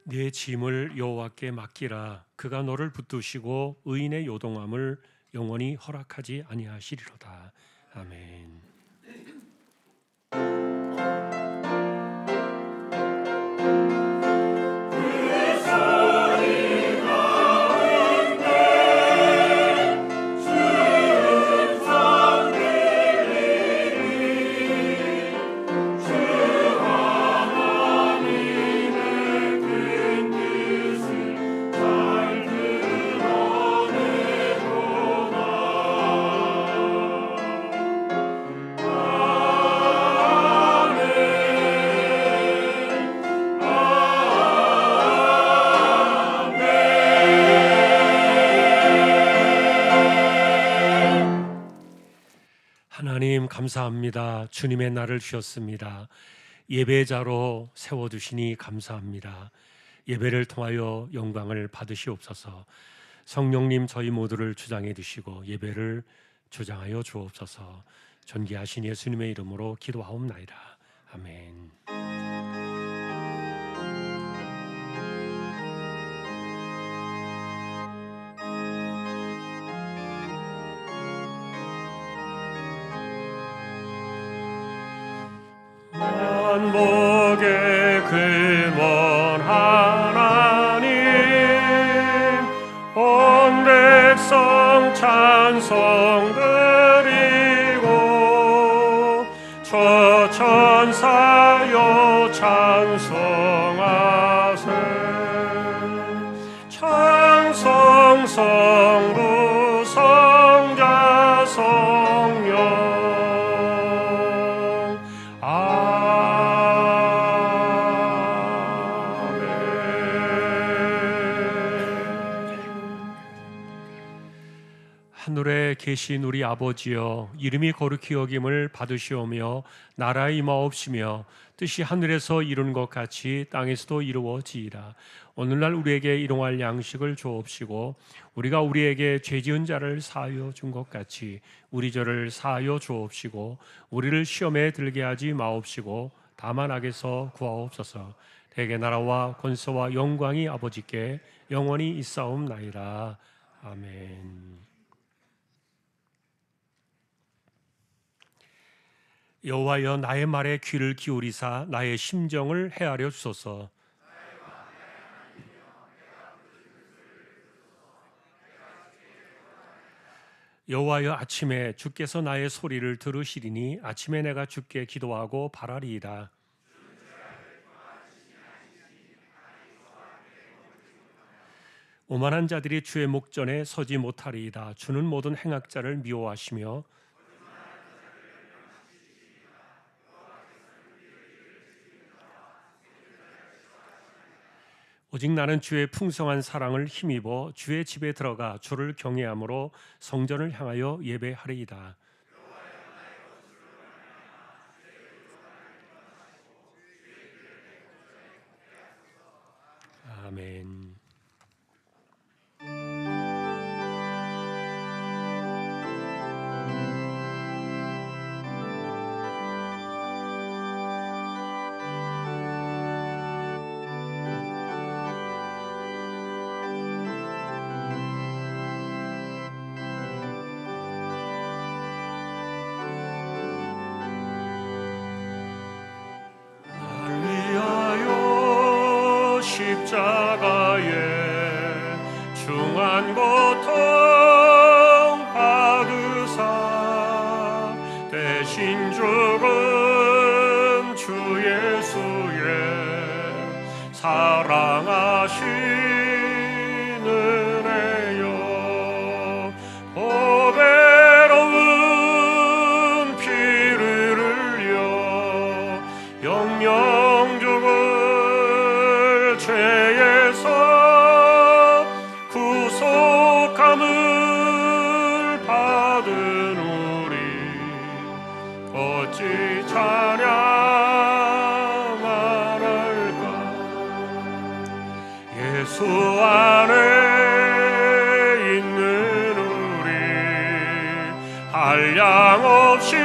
네 짐을 여호와께 맡기라. 그가 너를 붙드시고 의인의 요동함을 영원히 허락하지 아니하시리로다. 아멘. 하나님 감사합니다. 주님의 날을 주셨습니다. 예배자로 세워두시니 감사합니다. 예배를 통하여 영광을 받으시옵소서. 성령님 저희 모두를 주장해 주시고 예배를 주장하여 주옵소서. 존귀하신 예수님의 이름으로 기도하옵나이다. 아멘. 만복의 근원 하나님, 온 백성 찬송 드리고 저 천사여 찬송하세. 찬송 성부 성자 성령 하늘에 계신 우리 아버지여, 이름이 거룩히 여김을 받으시오며 나라의 임하옵시며 뜻이 하늘에서 이룬 것 같이 땅에서도 이루어지이다. 오늘날 우리에게 일용할 양식을 주옵시고 우리가 우리에게 죄지은 자를 사하여 준 것 같이 우리 죄를 사하여 주옵시고 우리를 시험에 들게 하지 마옵시고 다만 악에서 구하옵소서. 대개 나라와 권세와 영광이 아버지께 영원히 있사옵나이다. 아멘. 여호와여, 나의 말에 귀를 기울이사 나의 심정을 헤아려 주소서. 여호와여, 아침에 주께서 나의 소리를 들으시리니 아침에 내가 주께 기도하고 바라리이다. 오만한 자들이 주의 목전에 서지 못하리이다. 주는 모든 행악자를 미워하시며 오직 나는 주의 풍성한 사랑을 힘입어 주의 집에 들어가 주를 경외함으로 성전을 향하여 예배하리이다. 아멘. 십자가에 중한 고통 받으사 대신 죽은 주 예수의 사랑하신 은혜여, 보배로운 피를 흘려 영영 죽은 죄에서 구속함을 받은 우리 어찌 찬양할까. 예수 안에 있는 우리 한량없이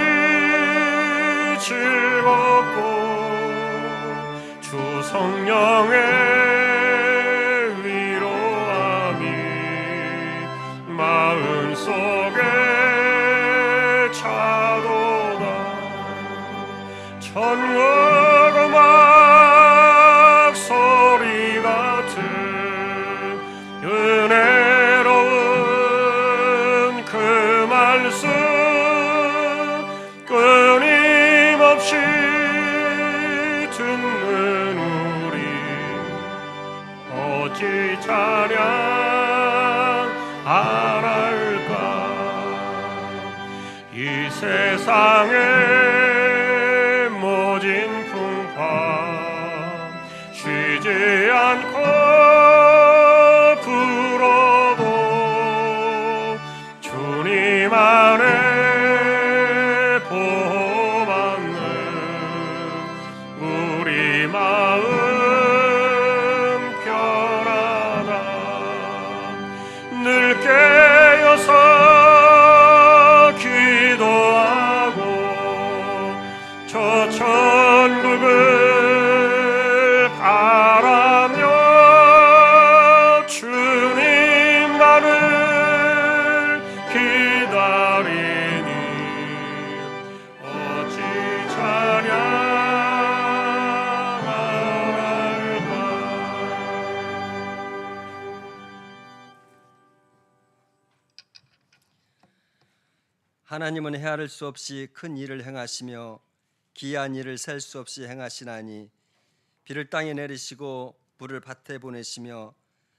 즐겁고 주 성령의 속에 차도다. 천국 음악 소리 같은 은혜로운 그 말씀 끊임없이 듣는 우리 어찌 찬양 안 할까. 이 세상의 모진 풍파 쉬지 않고 불어도 주님 안에 보호받는 우리 마음 편하다. 늘 깨어서 기도하고 저 천국을 바라며 주님 나를 기다리니 어찌 찬양 안 할까. 하나님은 헤아릴 수 없이 큰 일을 행하시며 기이한 일을 셀 수 없이 행하시나니 비를 땅에 내리시고 불을 밭에 보내시며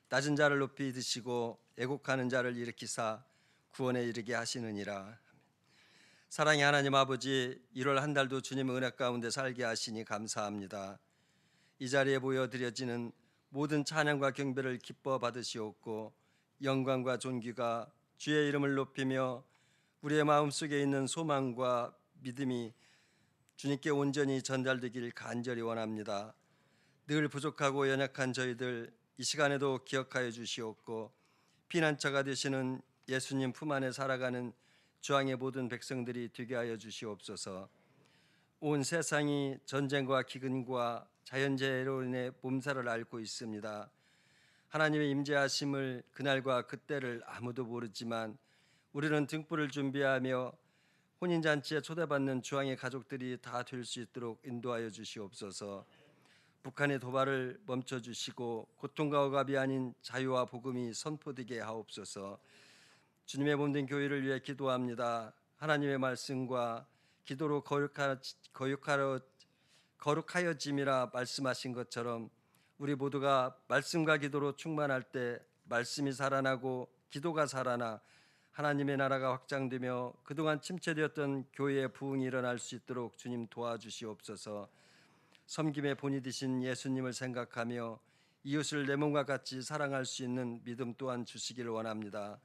낮은 자를 높이 드시고 애곡하는 자를 일으키사 구원에 이르게 하시느니라. 사랑의 하나님 아버지, 1월 한 달도 주님의 은혜 가운데 살게 하시니 감사합니다. 이 자리에 모여 드려지는 모든 찬양과 경배를 기뻐 받으시옵고 영광과 존귀가 주의 이름을 높이며 우리의 마음속에 있는 소망과 믿음이 주님께 온전히 전달되길 간절히 원합니다. 늘 부족하고 연약한 저희들 이 시간에도 기억하여 주시옵고 피난처가 되시는 예수님 품 안에 살아가는 주왕의 모든 백성들이 되게 하여 주시옵소서. 온 세상이 전쟁과 기근과 자연재해로 인해 몸살을 앓고 있습니다. 하나님의 임재하심을 그날과 그때를 아무도 모르지만 우리는 등불을 준비하며 혼인잔치에 초대받는 주왕의 가족들이 다 될 수 있도록 인도하여 주시옵소서. 북한의 도발을 멈춰주시고 고통과 억압이 아닌 자유와 복음이 선포되게 하옵소서. 주님의 몸된 교회를 위해 기도합니다. 하나님의 말씀과 기도로 거룩하여짐이라 말씀하신 것처럼 우리 모두가 말씀과 기도로 충만할 때 말씀이 살아나고 기도가 살아나 하나님의 나라가 확장되며 그동안 침체되었던 교회의 부흥이 일어날 수 있도록 주님 도와주시옵소서. 섬김의 본이 되신 예수님을 생각하며 이웃을 내 몸과 같이 사랑할 수 있는 믿음 또한 주시기를 원합니다.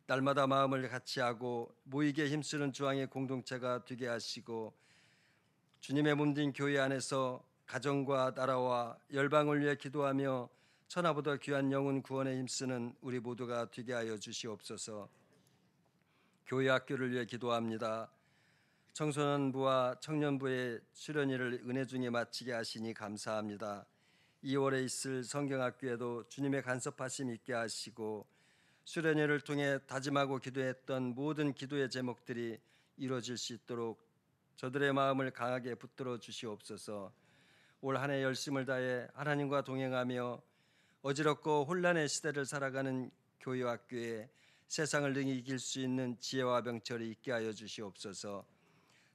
날마다 마음을 같이하고 모이게 힘쓰는 주왕의 공동체가 되게 하시고 주님의 몸된 교회 안에서 가정과 나라와 열방을 위해 기도하며 천하보다 귀한 영혼 구원에 힘쓰는 우리 모두가 되게 하여 주시옵소서. 교회 학교를 위해 기도합니다. 청소년부와 청년부의 수련회를 은혜 중에 마치게 하시니 감사합니다. 2월에 있을 성경학교에도 주님의 간섭하심 있게 하시고 수련회를 통해 다짐하고 기도했던 모든 기도의 제목들이 이루어질 수 있도록 저들의 마음을 강하게 붙들어 주시옵소서. 올 한 해 열심을 다해 하나님과 동행하며 어지럽고 혼란의 시대를 살아가는 교회 학교에 세상을 능히 이길 수 있는 지혜와 명철이 있게 하여 주시옵소서.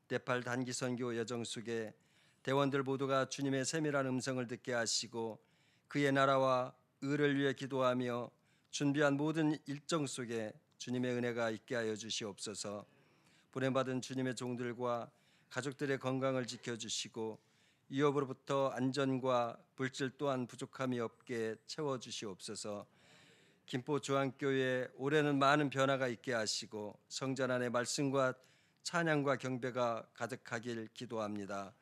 네팔 단기 선교 여정 속에 대원들 모두가 주님의 세밀한 음성을 듣게 하시고 그의 나라와 의를 위해 기도하며 준비한 모든 일정 속에 주님의 은혜가 있게 하여 주시옵소서. 보냄받은 주님의 종들과 가족들의 건강을 지켜주시고 위협으로부터 안전과 물질 또한 부족함이 없게 채워주시옵소서. 김포 주안교회 올해는 많은 변화가 있게 하시고 성전 안에 말씀과 찬양과 경배가 가득하길 기도합니다.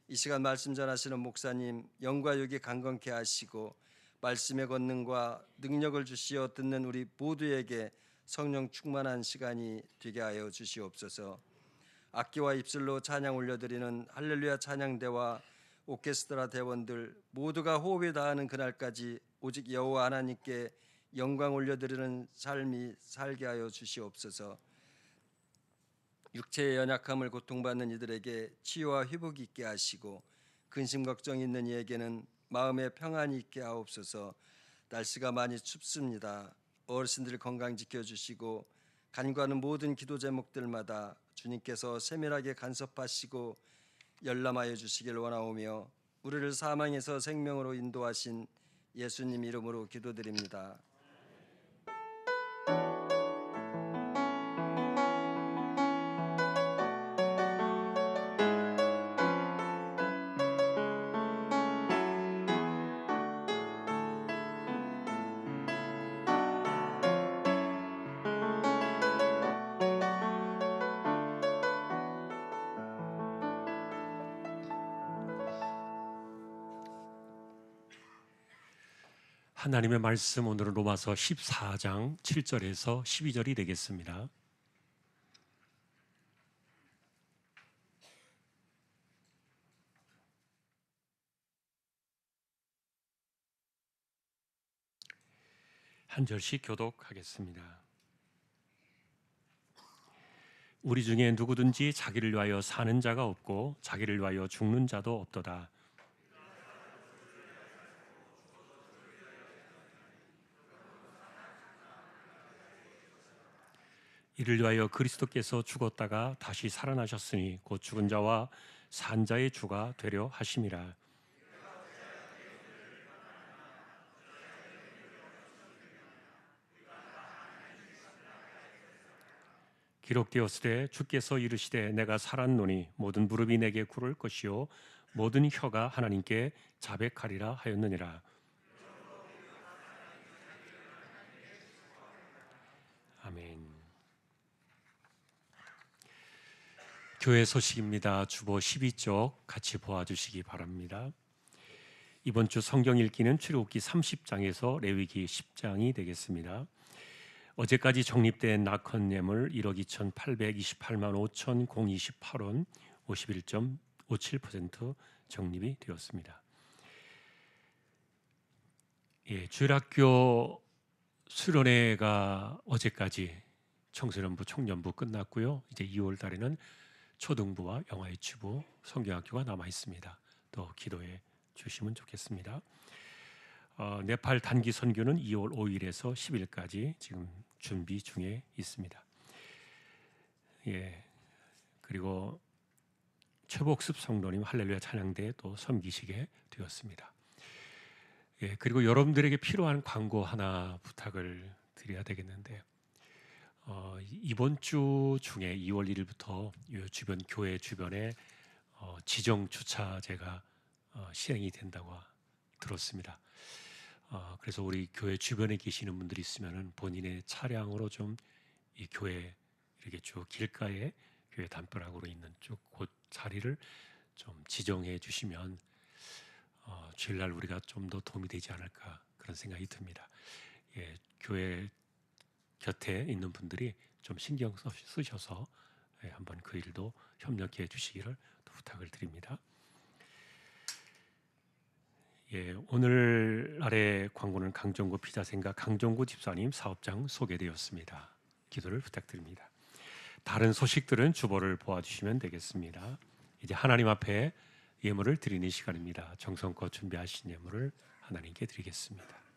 이 시간 말씀 전하시는 목사님 영과 육이 강건케 하시고 말씀의 권능과 능력을 주시어 듣는 우리 모두에게 성령 충만한 시간이 되게 하여 주시옵소서. 악기와 입술로 찬양 올려드리는 할렐루야 찬양대와 오케스트라 대원들 모두가 호흡에 닿는 그날까지 오직 여호와 하나님께 영광 올려드리는 삶이 살게 하여 주시옵소서. 육체의 연약함을 고통받는 이들에게 치유와 회복이 있게 하시고 근심 걱정이 있는 이에게는 마음의 평안이 있게 하옵소서. 날씨가 많이 춥습니다. 어르신들 건강 지켜주시고 간구하는 모든 기도 제목들마다 주님께서 세밀하게 간섭하시고 열람하여 주시길 원하오며 우리를 사망에서 생명으로 인도하신 예수님 이름으로 기도드립니다. 하나님의 말씀 오늘은 로마서 14장 7절에서 12절이 되겠습니다. 한 절씩 교독하겠습니다. 우리 중에 누구든지 자기를 위하여 사는 자가 없고 자기를 위하여 죽는 자도 없도다. 이를 위하여 그리스도께서 죽었다가 다시 살아나셨으니 곧 죽은 자와 산 자의 주가 되려 하심이라. 기록되었으되 주께서 이르시되 내가 살았노니 모든 무릎이 내게 꿇을 것이요 모든 혀가 하나님께 자백하리라 하였느니라. 아멘. 교회 소식입니다. 주보 12쪽 같이 보아주시기 바랍니다. 이번 주 성경 읽기는 출애굽기 30장에서 레위기 10장이 되겠습니다. 어제까지 적립된 낙헌 예물 1억 2,828만 5,028원 51.57% 적립이 되었습니다. 주일학교 수련회가 어제까지 청소년부, 청년부 끝났고요. 이제 2월 달에는 초등부와 영아유치부, 성경학교가 남아 있습니다. 또 기도해 주시면 좋겠습니다. 네팔 단기 선교는 2월 5일에서 10일까지 지금 준비 중에 있습니다. 그리고 최복습 성도님 할렐루야 찬양대에 또 섬기시게 되었습니다. 그리고 여러분들에게 필요한 광고 하나 부탁을 드려야 되겠는데 이번 주 중에 2월 1일부터 주변 교회 주변에 지정 주차제가 시행이 된다고 들었습니다. 그래서 우리 교회 주변에 계시는 분들이 있으면은 본인의 차량으로 좀 이 교회 이렇게 쭉 길가에 교회 담벼락으로 있는 쭉 곳 자리를 좀 지정해 주시면 주일날 우리가 좀 더 도움이 되지 않을까 그런 생각이 듭니다. 교회 곁에 있는 분들이 좀 신경 쓰셔서 한번 그 일도 협력해 주시기를 부탁을 드립니다. 오늘날의 광고는 강정구 피자생과 강정구 집사님 사업장 소개되었습니다. 기도를 부탁드립니다. 다른 소식들은 주보를 보아주시면 되겠습니다. 이제 하나님 앞에 예물을 드리는 시간입니다. 정성껏 준비하신 예물을 하나님께 드리겠습니다.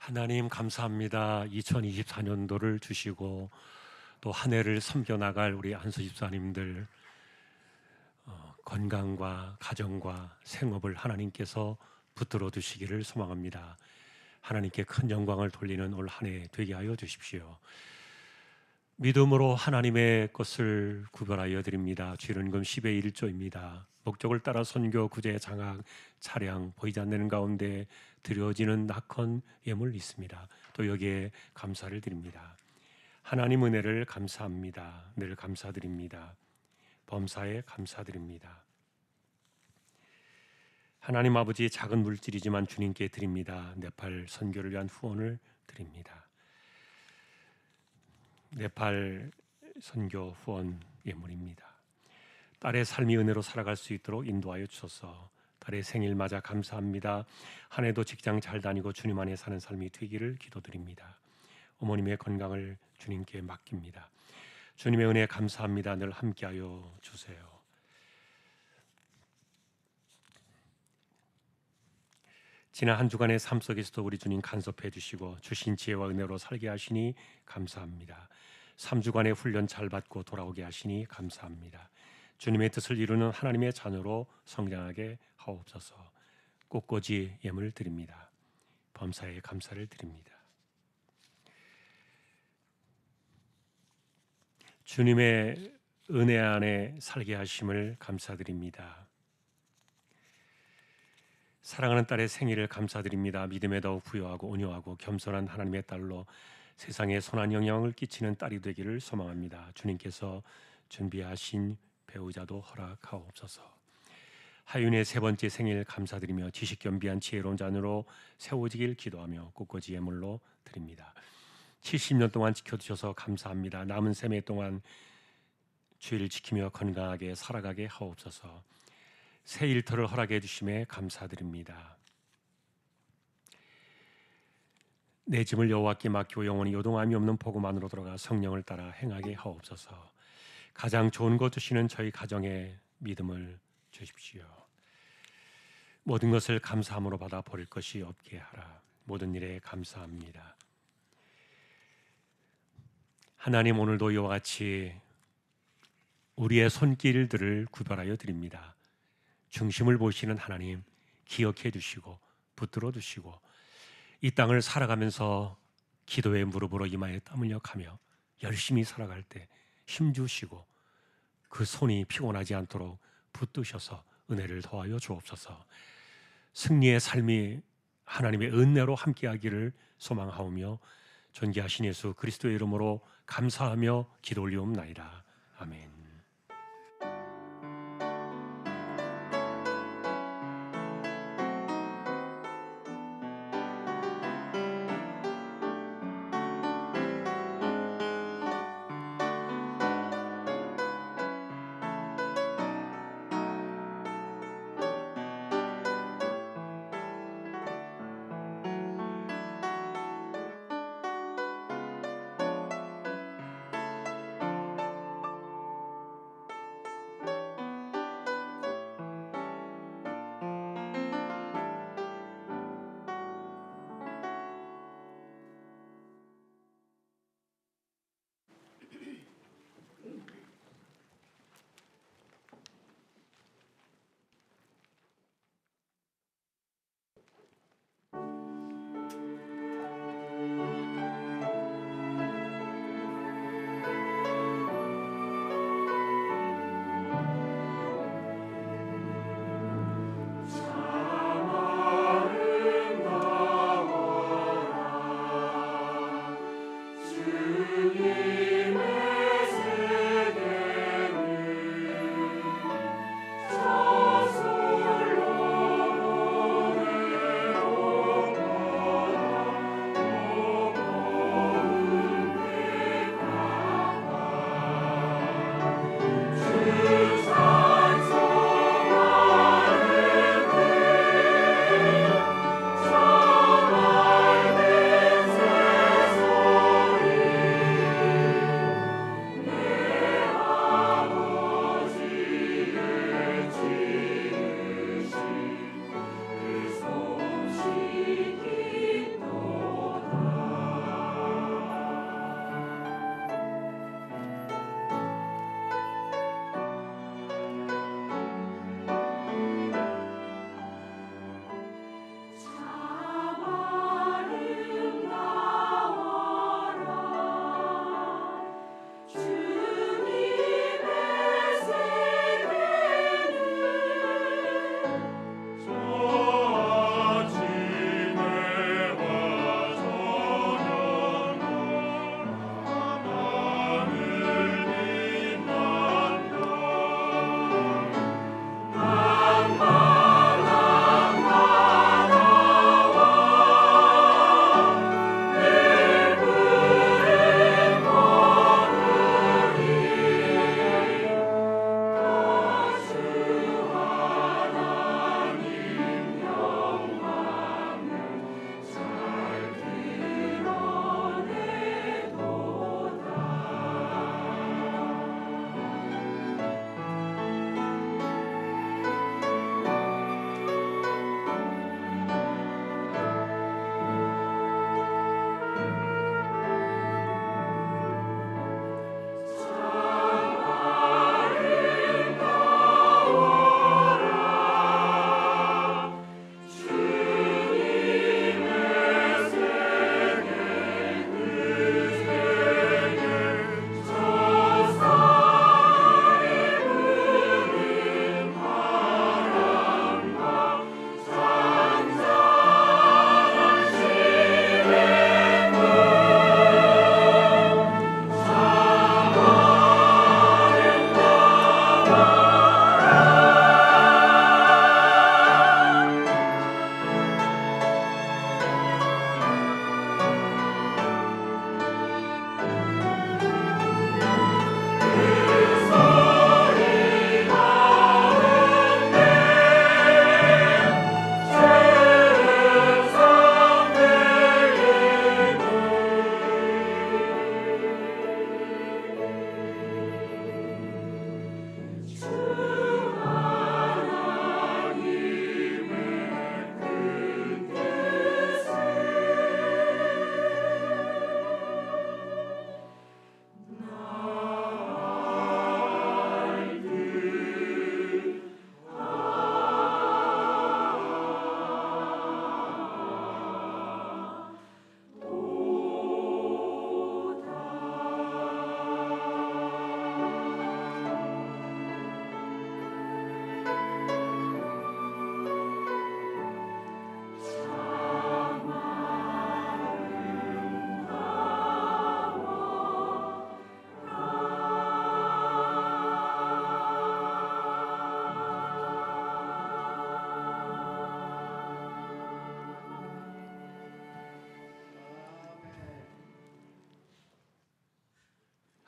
하나님 감사합니다. 2024년도를 주시고 또 한 해를 섬겨나갈 우리 안수 집사님들 건강과 가정과 생업을 하나님께서 붙들어 주시기를 소망합니다. 하나님께 큰 영광을 돌리는 올 한 해 되게 하여 주십시오. 믿음으로 하나님의 것을 구별하여 드립니다. 주일은금 10의 1조입니다. 목적을 따라 선교, 구제, 장학, 차량 보이지 않는 가운데 드려지는 낙헌 예물 있습니다. 또 여기에 감사를 드립니다. 하나님 은혜를 감사합니다. 늘 감사드립니다. 범사에 감사드립니다. 하나님 아버지, 작은 물질이지만 주님께 드립니다. 네팔 선교를 위한 후원을 드립니다. 네팔 선교 후원 예물입니다. 딸의 삶이 은혜로 살아갈 수 있도록 인도하여 주소서. 딸의 생일 맞아 감사합니다. 한 해도 직장 잘 다니고 주님 안에 사는 삶이 되기를 기도드립니다. 어머님의 건강을 주님께 맡깁니다. 주님의 은혜 감사합니다. 늘 함께하여 주세요. 지난 한 주간의 삶 속에서도 우리 주님 간섭해 주시고 주신 지혜와 은혜로 살게 하시니 감사합니다. 3주간의 훈련 잘 받고 돌아오게 하시니 감사합니다. 주님의 뜻을 이루는 하나님의 자녀로 성장하게 하옵소서. 꽃꽂이 예물 드립니다. 범사에 감사를 드립니다. 주님의 은혜 안에 살게 하심을 감사드립니다. 사랑하는 딸의 생일을 감사드립니다. 믿음에 더욱 부여하고 온유하고 겸손한 하나님의 딸로 세상에 선한 영향을 끼치는 딸이 되기를 소망합니다. 주님께서 준비하신 배우자도 허락하옵소서. 하윤의 세 번째 생일 감사드리며 지식겸비한 지혜로운 자녀로 세워지길 기도하며 꽃꽂이 예물로 드립니다. 70년 동안 지켜주셔서 감사합니다. 남은 생애 동안 주의를 지키며 건강하게 살아가게 하옵소서. 새 일터를 허락해 주심에 감사드립니다. 내 짐을 여호와께 맡기고 영원히 요동함이 없는 복음 안으로 들어가 성령을 따라 행하게 하옵소서. 가장 좋은 것 주시는 저희 가정에 믿음을 주십시오. 모든 것을 감사함으로 받아 버릴 것이 없게 하라. 모든 일에 감사합니다. 하나님, 오늘도 이와 같이 우리의 손길들을 구별하여 드립니다. 중심을 보시는 하나님, 기억해 주시고 붙들어 주시고 이 땅을 살아가면서 기도의 무릎으로 이마에 땀 흘려가며 열심히 살아갈 때 힘주시고 그 손이 피곤하지 않도록 붙드셔서 은혜를 더하여 주옵소서. 승리의 삶이 하나님의 은혜로 함께하기를 소망하오며 존귀하신 예수 그리스도의 이름으로 감사하며 기도 올리옵나이다. 아멘.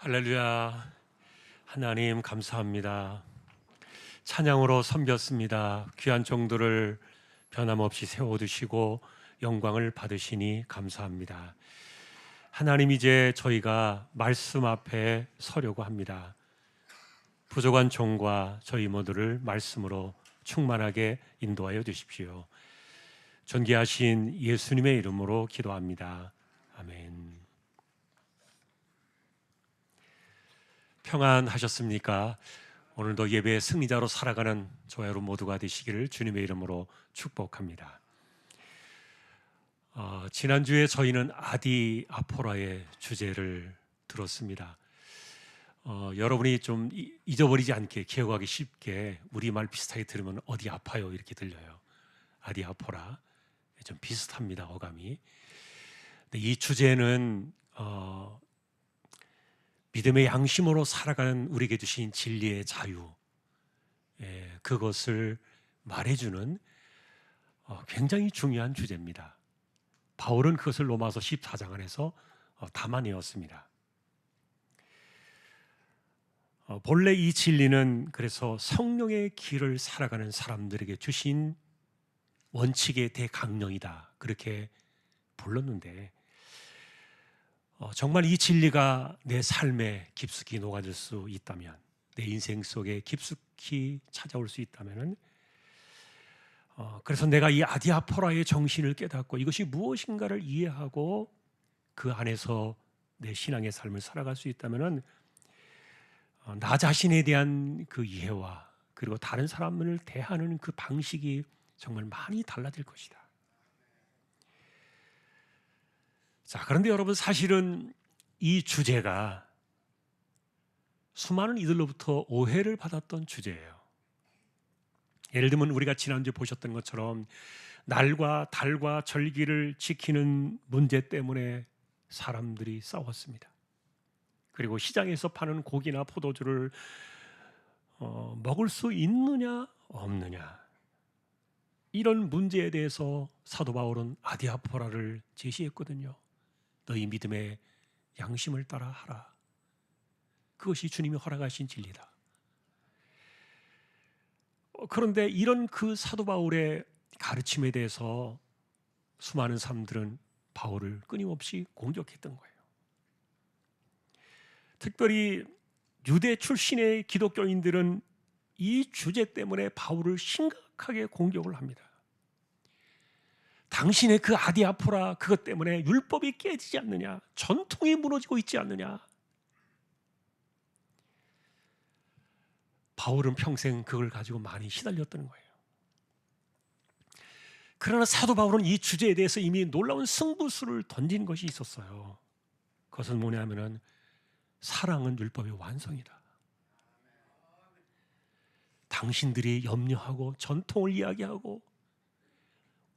할렐루야. 하나님 감사합니다. 찬양으로 섬겼습니다. 귀한 종들을 변함없이 세워두시고 영광을 받으시니 감사합니다. 하나님, 이제 저희가 말씀 앞에 서려고 합니다. 부족한 종과 저희 모두를 말씀으로 충만하게 인도하여 주십시오. 존귀하신 예수님의 이름으로 기도합니다. 아멘. 평안하셨습니까? 오늘도 예배의 승리자로 살아가는 저와 여러분 모두가 되시기를 주님의 이름으로 축복합니다. 지난주에 저희는 아디아포라의 주제를 들었습니다. 여러분이 좀 잊어버리지 않게, 기억하기 쉽게 우리말 비슷하게 들으면 어디 아파요 이렇게 들려요. 아디아포라, 좀 비슷합니다, 어감이. 근데 이 주제는 믿음의 양심으로 살아가는 우리에게 주신 진리의 자유, 그것을 말해주는 굉장히 중요한 주제입니다. 바울은 그것을 로마서 14장 안에서 담아내었습니다. 본래 이 진리는 그래서 성령의 길을 살아가는 사람들에게 주신 원칙의 대강령이다, 그렇게 불렀는데, 정말 이 진리가 내 삶에 깊숙이 녹아들 수 있다면, 내 인생 속에 깊숙이 찾아올 수 있다면, 그래서 내가 이 아디아포라의 정신을 깨닫고 이것이 무엇인가를 이해하고 그 안에서 내 신앙의 삶을 살아갈 수 있다면, 나 자신에 대한 그 이해와 그리고 다른 사람을 대하는 그 방식이 정말 많이 달라질 것이다. 자, 그런데 여러분, 사실은 이 주제가 수많은 이들로부터 오해를 받았던 주제예요. 예를 들면 우리가 지난주에 보셨던 것처럼 날과 달과 절기를 지키는 문제 때문에 사람들이 싸웠습니다. 그리고 시장에서 파는 고기나 포도주를 먹을 수 있느냐 없느냐, 이런 문제에 대해서 사도 바울은 아디아포라를 제시했거든요. 너희 믿음의 양심을 따라 하라. 그것이 주님이 허락하신 진리다. 그런데 이런 그 사도 바울의 가르침에 대해서 수많은 사람들은 바울을 끊임없이 공격했던 거예요. 특별히 유대 출신의 기독교인들은 이 주제 때문에 바울을 심각하게 공격을 합니다. 당신의 그 아디아포라, 그것 때문에 율법이 깨지지 않느냐, 전통이 무너지고 있지 않느냐. 바울은 평생 그걸 가지고 많이 시달렸던 거예요. 그러나 사도 바울은 이 주제에 대해서 이미 놀라운 승부수를 던진 것이 있었어요. 그것은 뭐냐면은 사랑은 율법의 완성이다. 당신들이 염려하고 전통을 이야기하고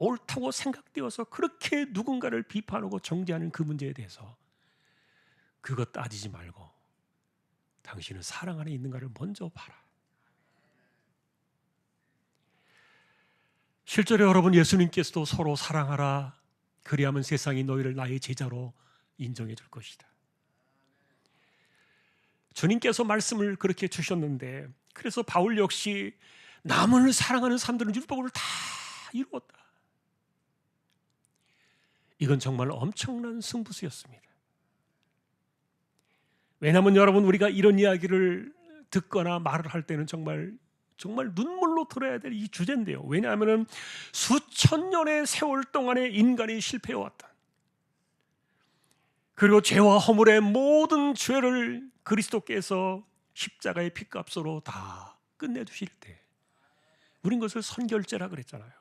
옳다고 생각되어서 그렇게 누군가를 비판하고 정죄하는 그 문제에 대해서 그것 따지지 말고 당신은 사랑 안에 있는가를 먼저 봐라. 실제로 여러분, 예수님께서도 서로 사랑하라, 그리하면 세상이 너희를 나의 제자로 인정해 줄 것이다. 주님께서 말씀을 그렇게 주셨는데, 그래서 바울 역시 남을 사랑하는 사람들은 율법을 다 이루었다. 이건 정말 엄청난 승부수였습니다. 왜냐하면 여러분, 우리가 이런 이야기를 듣거나 말을 할 때는 정말 눈물로 들어야 될 이 주제인데요. 왜냐하면 수천 년의 세월 동안에 인간이 실패해왔다. 그리고 죄와 허물의 모든 죄를 그리스도께서 십자가의 피값으로 다 끝내주실 때 우린 그것을 선결제라 그랬잖아요.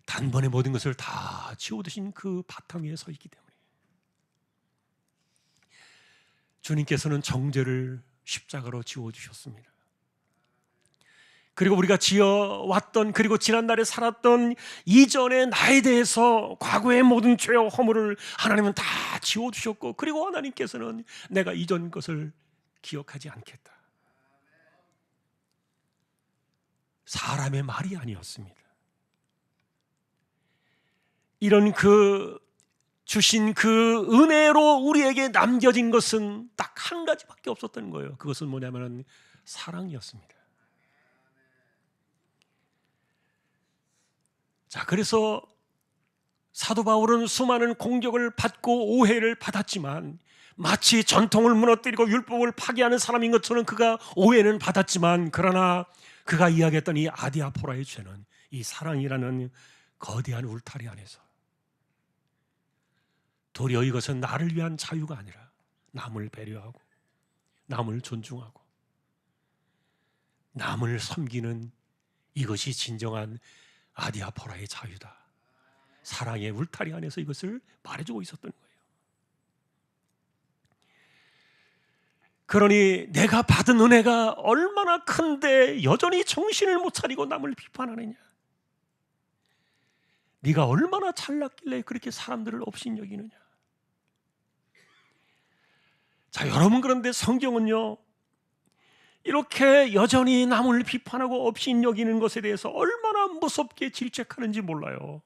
단번에 모든 것을 다 지워드신 그 바탕 위에 서 있기 때문에 주님께서는 정죄를 십자가로 지워주셨습니다. 그리고 우리가 지어왔던, 그리고 지난날에 살았던 이전의 나에 대해서 과거의 모든 죄와 허물을 하나님은 다 지워주셨고, 그리고 하나님께서는 내가 이전 것을 기억하지 않겠다. 사람의 말이 아니었습니다. 이런 그 주신 그 은혜로 우리에게 남겨진 것은 딱 한 가지밖에 없었던 거예요. 그것은 뭐냐면 사랑이었습니다. 자, 그래서 사도 바울은 수많은 공격을 받고 오해를 받았지만, 마치 전통을 무너뜨리고 율법을 파괴하는 사람인 것처럼 그가 오해는 받았지만, 그러나 그가 이야기했던 이 아디아포라의 죄는 이 사랑이라는 거대한 울타리 안에서 도리어 이것은 나를 위한 자유가 아니라 남을 배려하고 남을 존중하고 남을 섬기는 이것이 진정한 아디아포라의 자유다. 사랑의 울타리 안에서 이것을 말해주고 있었던 거예요. 그러니 내가 받은 은혜가 얼마나 큰데 여전히 정신을 못 차리고 남을 비판하느냐. 네가 얼마나 잘났길래 그렇게 사람들을 업신여기느냐. 자, 여러분, 그런데 성경은요, 이렇게 여전히 남을 비판하고 업신여기는 것에 대해서 얼마나 무섭게 질책하는지 몰라요.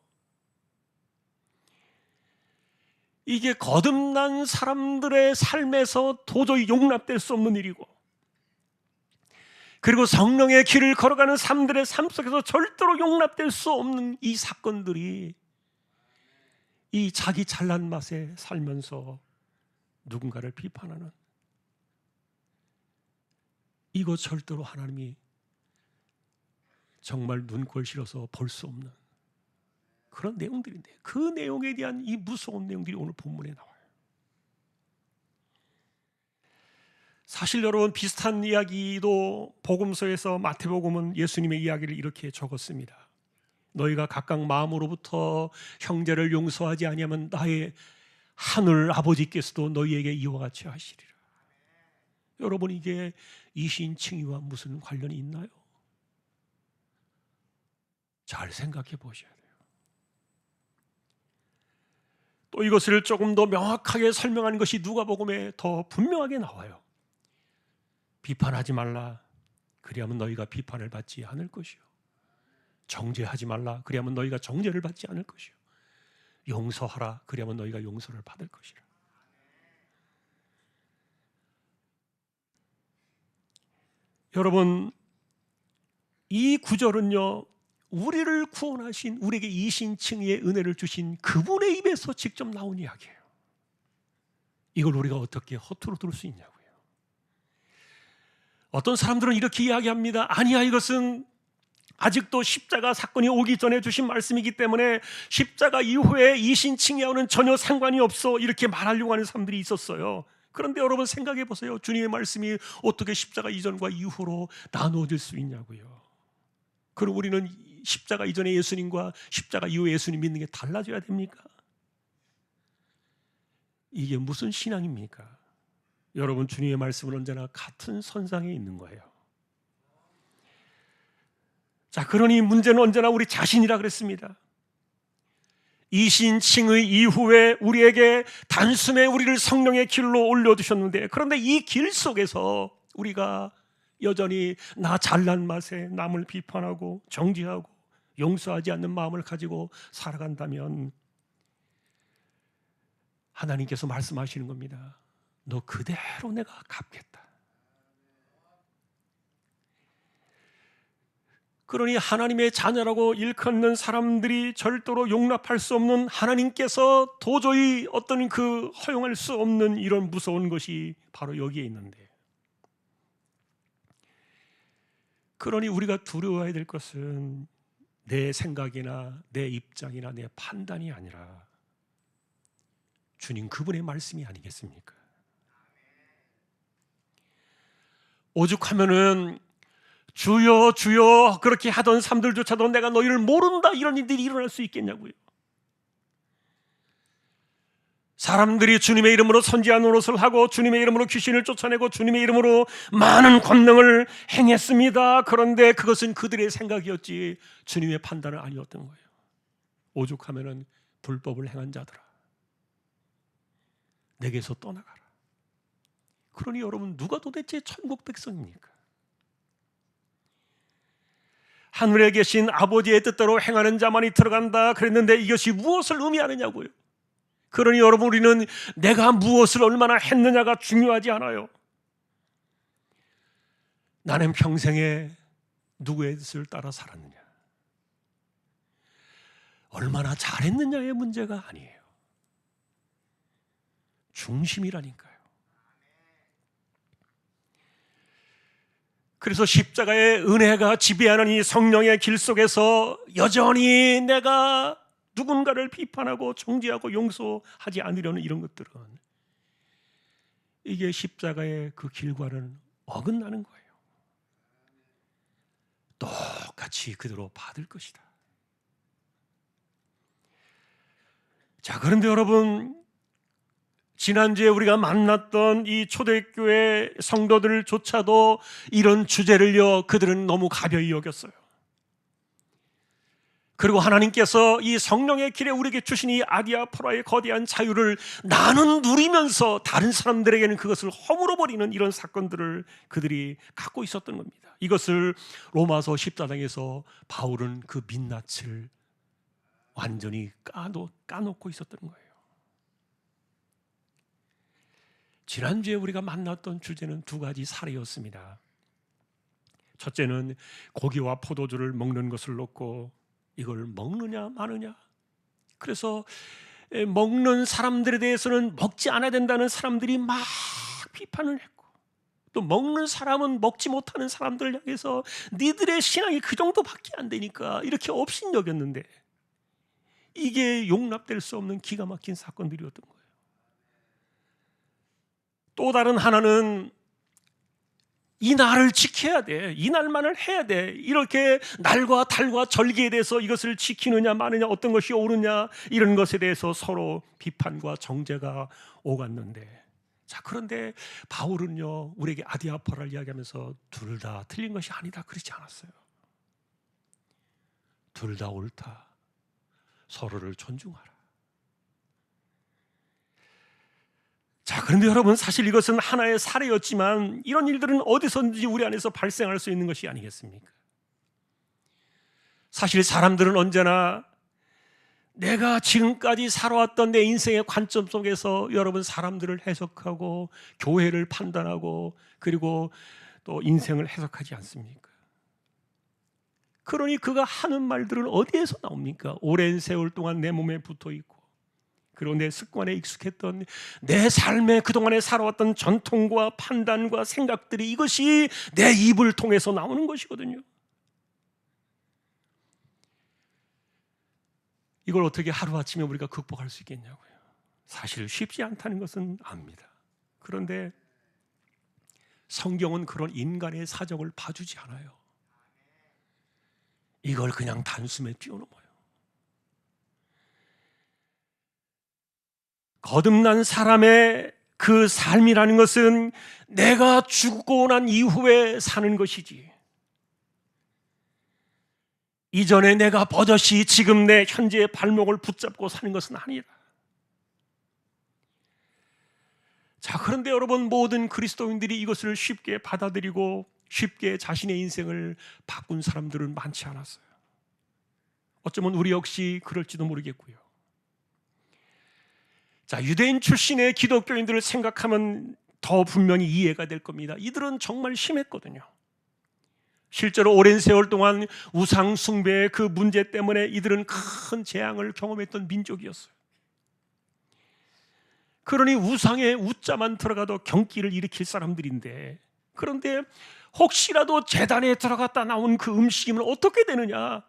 이게 거듭난 사람들의 삶에서 도저히 용납될 수 없는 일이고, 그리고 성령의 길을 걸어가는 사람들의 삶 속에서 절대로 용납될 수 없는 이 사건들이 이 자기 잘난 맛에 살면서 누군가를 비판하는, 이거 절대로 하나님이 정말 눈꼴 실어서 볼 수 없는 그런 내용들인데, 그 내용에 대한 이 무서운 내용들이 오늘 본문에 나와요. 사실 여러분, 비슷한 이야기도 복음서에서 마태복음은 예수님의 이야기를 이렇게 적었습니다. 너희가 각각 마음으로부터 형제를 용서하지 아니하면 나의 하늘 아버지께서도 너희에게 이와 같이 하시리라. 여러분, 이게 이신칭의와 무슨 관련이 있나요? 잘 생각해 보셔야 돼요. 또 이것을 조금 더 명확하게 설명하는 것이 누가복음에 더 분명하게 나와요. 비판하지 말라, 그리하면 너희가 비판을 받지 않을 것이요. 정죄하지 말라, 그리하면 너희가 정죄를 받지 않을 것이요. 용서하라, 그리하면 너희가 용서를 받을 것이라. 여러분, 이 구절은요, 우리를 구원하신, 우리에게 이신칭의의 은혜를 주신 그분의 입에서 직접 나온 이야기예요. 이걸 우리가 어떻게 허투루 들을 수 있냐고요. 어떤 사람들은 이렇게 이야기합니다. 아니야, 이것은 아직도 십자가 사건이 오기 전에 주신 말씀이기 때문에 십자가 이후에 이신칭의와는 전혀 상관이 없어, 이렇게 말하려고 하는 사람들이 있었어요. 그런데 여러분, 생각해 보세요. 주님의 말씀이 어떻게 십자가 이전과 이후로 나누어질 수 있냐고요. 그럼 우리는 십자가 이전의 예수님과 십자가 이후의 예수님 믿는 게 달라져야 됩니까? 이게 무슨 신앙입니까? 여러분, 주님의 말씀은 언제나 같은 선상에 있는 거예요. 자, 그러니 문제는 언제나 우리 자신이라 그랬습니다. 이신칭의 이후에 우리에게 단숨에 우리를 성령의 길로 올려두셨는데, 그런데 이 길 속에서 우리가 여전히 나 잘난 맛에 남을 비판하고 정죄하고 용서하지 않는 마음을 가지고 살아간다면 하나님께서 말씀하시는 겁니다. 너 그대로 내가 갚겠다. 그러니 하나님의 자녀라고 일컫는 사람들이 절대로 용납할 수 없는, 하나님께서 도저히 어떤 그 허용할 수 없는 이런 무서운 것이 바로 여기에 있는데, 그러니 우리가 두려워해야 될 것은 내 생각이나 내 입장이나 내 판단이 아니라 주님 그분의 말씀이 아니겠습니까? 오죽하면은 주여 주여 그렇게 하던 사람들조차도 내가 너희를 모른다, 이런 일들이 일어날 수 있겠냐고요. 사람들이 주님의 이름으로 선지한 노릇을 하고 주님의 이름으로 귀신을 쫓아내고 주님의 이름으로 많은 권능을 행했습니다. 그런데 그것은 그들의 생각이었지 주님의 판단은 아니었던 거예요. 오죽하면은 불법을 행한 자들아, 내게서 떠나가라. 그러니 여러분, 누가 도대체 천국 백성입니까? 하늘에 계신 아버지의 뜻대로 행하는 자만이 들어간다 그랬는데 이것이 무엇을 의미하느냐고요. 그러니 여러분, 우리는 내가 무엇을 얼마나 했느냐가 중요하지 않아요. 나는 평생에 누구의 뜻을 따라 살았느냐, 얼마나 잘했느냐의 문제가 아니에요. 중심이라니까요. 그래서 십자가의 은혜가 지배하는 이 성령의 길 속에서 여전히 내가 누군가를 비판하고 정죄하고 용서하지 않으려는 이런 것들은, 이게 십자가의 그 길과는 어긋나는 거예요. 똑같이 그대로 받을 것이다. 자, 그런데 여러분, 지난주에 우리가 만났던 이 초대교회 성도들조차도 이런 주제를요, 그들은 너무 가벼이 여겼어요. 그리고 하나님께서 이 성령의 길에 우리에게 주신 이 아디아포라의 거대한 자유를 나는 누리면서 다른 사람들에게는 그것을 허물어 버리는 이런 사건들을 그들이 갖고 있었던 겁니다. 이것을 로마서 14장에서 바울은 그 민낯을 완전히 까놓고 있었던 거예요. 지난주에 우리가 만났던 주제는 두 가지 사례였습니다. 첫째는 고기와 포도주를 먹는 것을 놓고 이걸 먹느냐 마느냐. 그래서 먹는 사람들에 대해서는 먹지 않아야 된다는 사람들이 막 비판을 했고, 또 먹는 사람은 먹지 못하는 사람들을 향해서 니들의 신앙이 그 정도밖에 안 되니까 이렇게 업신여겼는데, 이게 용납될 수 없는 기가 막힌 사건들이었던 거예요. 또 다른 하나는 이 날을 지켜야 돼, 이 날만을 해야 돼, 이렇게 날과 달과 절기에 대해서 이것을 지키느냐 마느냐, 어떤 것이 옳으냐, 이런 것에 대해서 서로 비판과 정죄가 오갔는데, 자, 그런데 바울은요, 우리에게 아디아포라를 이야기하면서 둘 다 틀린 것이 아니다 그러지 않았어요. 둘 다 옳다, 서로를 존중하라. 자, 그런데 여러분, 사실 이것은 하나의 사례였지만 이런 일들은 어디서든지 우리 안에서 발생할 수 있는 것이 아니겠습니까? 사실 사람들은 언제나 내가 지금까지 살아왔던 내 인생의 관점 속에서 여러분 사람들을 해석하고 교회를 판단하고 그리고 또 인생을 해석하지 않습니까? 그러니 그가 하는 말들은 어디에서 나옵니까? 오랜 세월 동안 내 몸에 붙어 있고, 그리고 내 습관에 익숙했던 내 삶에 그동안에 살아왔던 전통과 판단과 생각들이, 이것이 내 입을 통해서 나오는 것이거든요. 이걸 어떻게 하루아침에 우리가 극복할 수 있겠냐고요. 사실 쉽지 않다는 것은 압니다. 그런데 성경은 그런 인간의 사정을 봐주지 않아요. 이걸 그냥 단숨에 뛰어넘어요. 거듭난 사람의 그 삶이라는 것은 내가 죽고 난 이후에 사는 것이지, 이전에 내가 버젓이 지금 내 현재의 발목을 붙잡고 사는 것은 아니다. 자, 그런데 여러분, 모든 그리스도인들이 이것을 쉽게 받아들이고 쉽게 자신의 인생을 바꾼 사람들은 많지 않았어요. 어쩌면 우리 역시 그럴지도 모르겠고요. 자, 유대인 출신의 기독교인들을 생각하면 더 분명히 이해가 될 겁니다. 이들은 정말 심했거든요. 실제로 오랜 세월 동안 우상 숭배의 그 문제 때문에 이들은 큰 재앙을 경험했던 민족이었어요. 그러니 우상의 우자만 들어가도 경기를 일으킬 사람들인데, 그런데 혹시라도 제단에 들어갔다 나온 그 음식이면 어떻게 되느냐,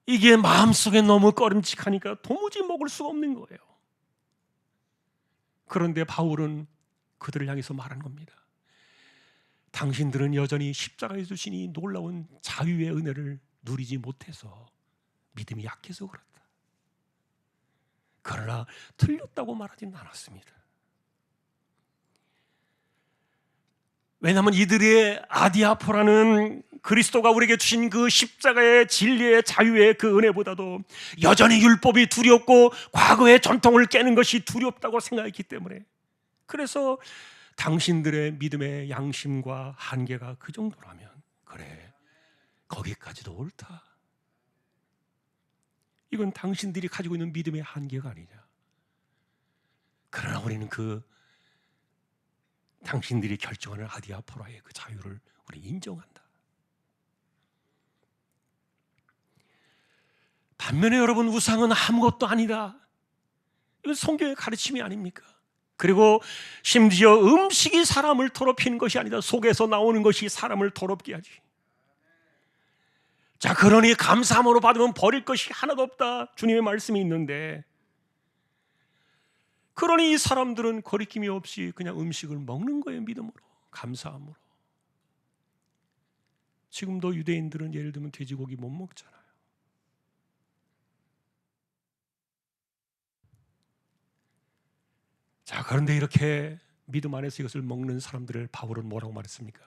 이게 마음속에 너무 꺼림칙하니까 도무지 먹을 수가 없는 거예요. 그런데 바울은 그들을 향해서 말한 겁니다. 당신들은 여전히 십자가에 주신 이 놀라운 자유의 은혜를 누리지 못해서 믿음이 약해서 그렇다. 그러나 틀렸다고 말하지는 않았습니다. 왜냐하면 이들의 아디아포라는 그리스도가 우리에게 주신 그 십자가의 진리의 자유의 그 은혜보다도 여전히 율법이 두렵고 과거의 전통을 깨는 것이 두렵다고 생각했기 때문에, 그래서 당신들의 믿음의 양심과 한계가 그 정도라면 그래, 거기까지도 옳다. 이건 당신들이 가지고 있는 믿음의 한계가 아니냐. 그러나 우리는 그 당신들이 결정하는 아디아포라의 그 자유를 우리 인정한다. 반면에 여러분, 우상은 아무것도 아니다. 이건 성경의 가르침이 아닙니까? 그리고 심지어 음식이 사람을 더럽히는 것이 아니다. 속에서 나오는 것이 사람을 더럽게 하지. 자, 그러니 감사함으로 받으면 버릴 것이 하나도 없다. 주님의 말씀이 있는데, 그러니 이 사람들은 거리낌이 없이 그냥 음식을 먹는 거예요. 믿음으로, 감사함으로. 지금도 유대인들은 예를 들면 돼지고기 못 먹잖아요. 자, 그런데 이렇게 믿음 안에서 이것을 먹는 사람들을 바울은 뭐라고 말했습니까?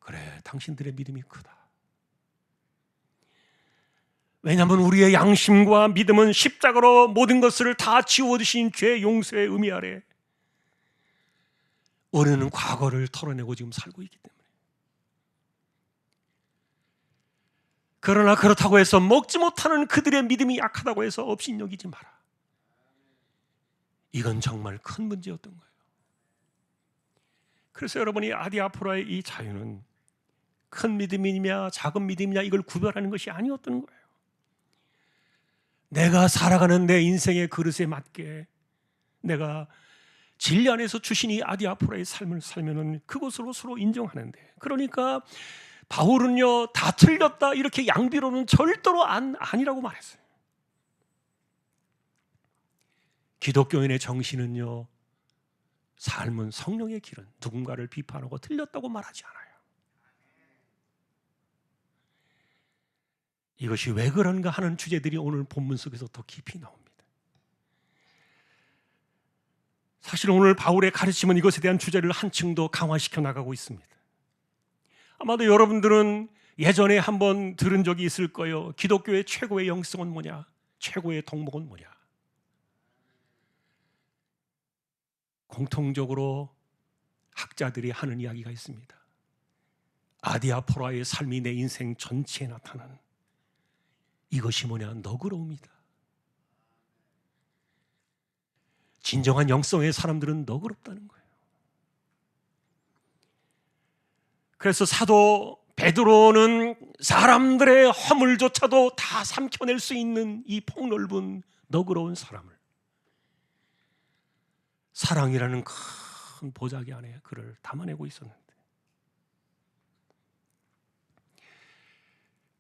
그래, 당신들의 믿음이 크다. 왜냐하면 우리의 양심과 믿음은 십자가로 모든 것을 다 지워주신 죄 용서의 의미 아래 우리는 과거를 털어내고 지금 살고 있기 때문에. 그러나 그렇다고 해서 먹지 못하는 그들의 믿음이 약하다고 해서 업신여기지 마라. 이건 정말 큰 문제였던 거예요. 그래서 여러분이 아디아포라의 이 자유는 큰 믿음이냐 작은 믿음이냐 이걸 구별하는 것이 아니었던 거예요. 내가 살아가는 내 인생의 그릇에 맞게 내가 진리 안에서 주신 이 아디아포라의 삶을 살면은 그것으로 서로 인정하는데, 그러니까 바울은요, 다 틀렸다 이렇게 양비로는 절대로 아니라고 말했어요. 기독교인의 정신은요, 삶은 성령의 길은 누군가를 비판하고 틀렸다고 말하지 않아요. 이것이 왜 그런가 하는 주제들이 오늘 본문 속에서 더 깊이 나옵니다. 사실 오늘 바울의 가르침은 이것에 대한 주제를 한층 더 강화시켜 나가고 있습니다. 아마도 여러분들은 예전에 한번 들은 적이 있을 거예요. 기독교의 최고의 영성은 뭐냐? 최고의 덕목은 뭐냐? 공통적으로 학자들이 하는 이야기가 있습니다. 아디아포라의 삶이 내 인생 전체에 나타나는 이것이 뭐냐? 너그러움이다. 진정한 영성의 사람들은 너그럽다는 거예요. 그래서 사도 베드로는 사람들의 허물조차도 다 삼켜낼 수 있는 이 폭넓은 너그러운 사람을, 사랑이라는 큰 보자기 안에 그를 담아내고 있었는데,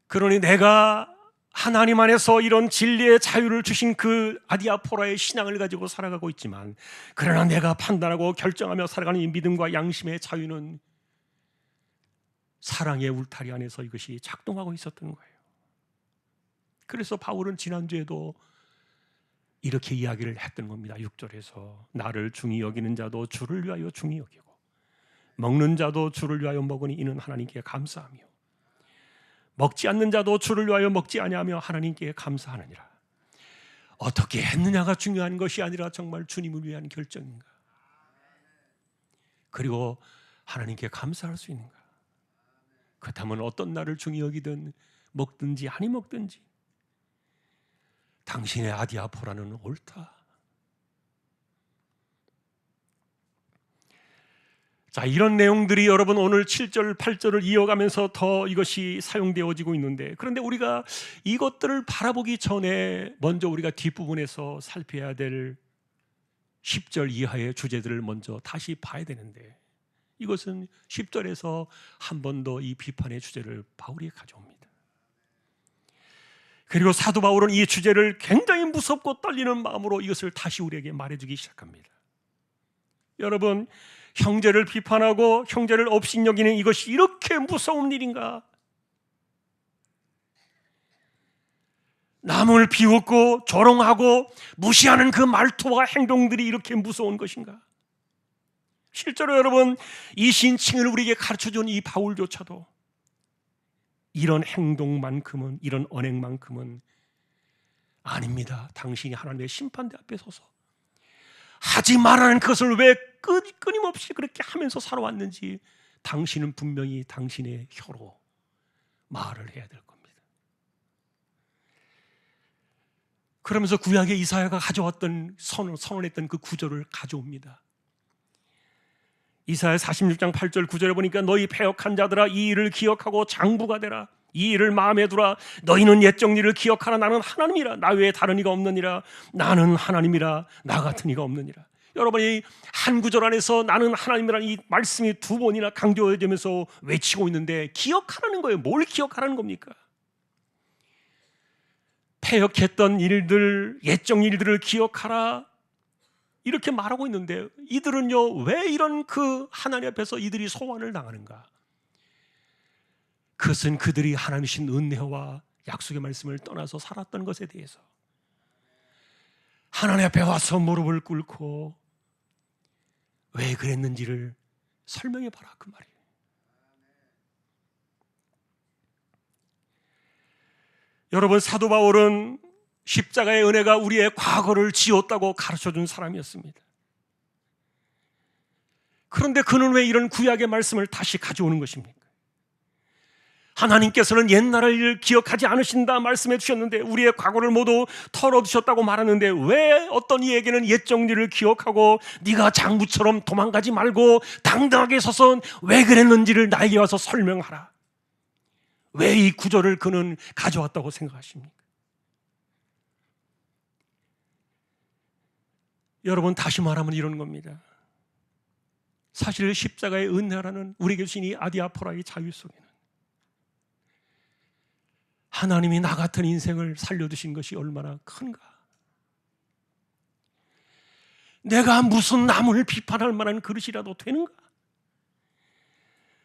그러니 내가 하나님 안에서 이런 진리의 자유를 주신 그 아디아포라의 신앙을 가지고 살아가고 있지만, 그러나 내가 판단하고 결정하며 살아가는 이 믿음과 양심의 자유는 사랑의 울타리 안에서 이것이 작동하고 있었던 거예요. 그래서 바울은 지난주에도 이렇게 이야기를 했던 겁니다. 6절에서 나를 중히 여기는 자도 주를 위하여 중히 여기고 먹는 자도 주를 위하여 먹으니 이는 하나님께 감사하며 먹지 않는 자도 주를 위하여 먹지 아니하며 하나님께 감사하느니라. 어떻게 했느냐가 중요한 것이 아니라 정말 주님을 위한 결정인가, 그리고 하나님께 감사할 수 있는가. 그렇다면 어떤 날을 중히 여기든 먹든지 아니 먹든지 당신의 아디아포라는 옳다. 자, 이런 내용들이 여러분 오늘 7절, 8절을 이어가면서 더 이것이 사용되어지고 있는데, 그런데 우리가 이것들을 바라보기 전에 먼저 우리가 뒷부분에서 살펴야 될 10절 이하의 주제들을 먼저 다시 봐야 되는데, 이것은 10절에서 한 번 더 이 비판의 주제를 바울이 가져옵니다. 그리고 사도 바울은 이 주제를 굉장히 무섭고 떨리는 마음으로 이것을 다시 우리에게 말해주기 시작합니다. 여러분, 형제를 비판하고 형제를 업신여기는 이것이 이렇게 무서운 일인가? 남을 비웃고 조롱하고 무시하는 그 말투와 행동들이 이렇게 무서운 것인가? 실제로 여러분, 이 신칭을 우리에게 가르쳐준 이 바울조차도 이런 행동만큼은, 이런 언행만큼은 아닙니다. 당신이 하나님의 심판대 앞에 서서 하지 말라는 것을 왜 끊임없이 그렇게 하면서 살아왔는지 당신은 분명히 당신의 혀로 말을 해야 될 겁니다. 그러면서 구약의 이사야가 가져왔던 선언했던 그 구절을 가져옵니다. 이사야 46장 8절 9절에 보니까 너희 패역한 자들아 이 일을 기억하고 장부가 되라. 이 일을 마음에 두라. 너희는 옛적 일을 기억하라. 나는 하나님이라. 나 외에 다른 이가 없느니라. 나는 하나님이라. 나 같은 이가 없느니라. 여러분, 이 한 구절 안에서 나는 하나님이라는 이 말씀이 두 번이나 강조되면서 외치고 있는데 기억하라는 거예요. 뭘 기억하라는 겁니까? 패역했던 일들, 옛적 일들을 기억하라 이렇게 말하고 있는데 이들은요 왜 이런 그 하나님 앞에서 이들이 소환을 당하는가? 그것은 그들이 하나님이신 은혜와 약속의 말씀을 떠나서 살았던 것에 대해서 하나님 앞에 와서 무릎을 꿇고 왜 그랬는지를 설명해 봐라 그 말이에요. 여러분, 사도 바울은 십자가의 은혜가 우리의 과거를 지웠다고 가르쳐준 사람이었습니다. 그런데 그는 왜 이런 구약의 말씀을 다시 가져오는 것입니까? 하나님께서는 옛날 일을 기억하지 않으신다 말씀해 주셨는데 우리의 과거를 모두 털어두셨다고 말하는데 왜 어떤 이에게는 옛적 일을 기억하고 네가 장부처럼 도망가지 말고 당당하게 서서 왜 그랬는지를 나에게 와서 설명하라. 왜 이 구절을 그는 가져왔다고 생각하십니까? 여러분, 다시 말하면 이런 겁니다. 사실 십자가의 은혜라는 우리에게 주신 이 아디아포라의 자유 속에는 하나님이 나 같은 인생을 살려두신 것이 얼마나 큰가. 내가 무슨 남을 비판할 만한 그릇이라도 되는가?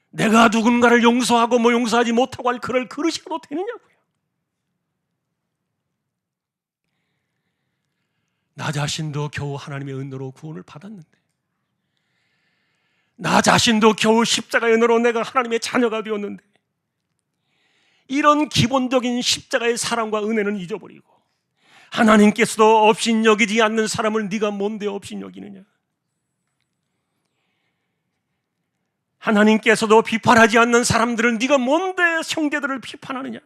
내가 누군가를 용서하고 용서하지 못하고 할 그럴 그릇이라도 되느냐고요. 나 자신도 겨우 하나님의 은혜로 구원을 받았는데, 나 자신도 겨우 십자가의 은혜로 내가 하나님의 자녀가 되었는데, 이런 기본적인 십자가의 사랑과 은혜는 잊어버리고 하나님께서도 업신여기지 않는 사람을 네가 뭔데 업신여기느냐? 하나님께서도 비판하지 않는 사람들을 네가 뭔데 형제들을 비판하느냐?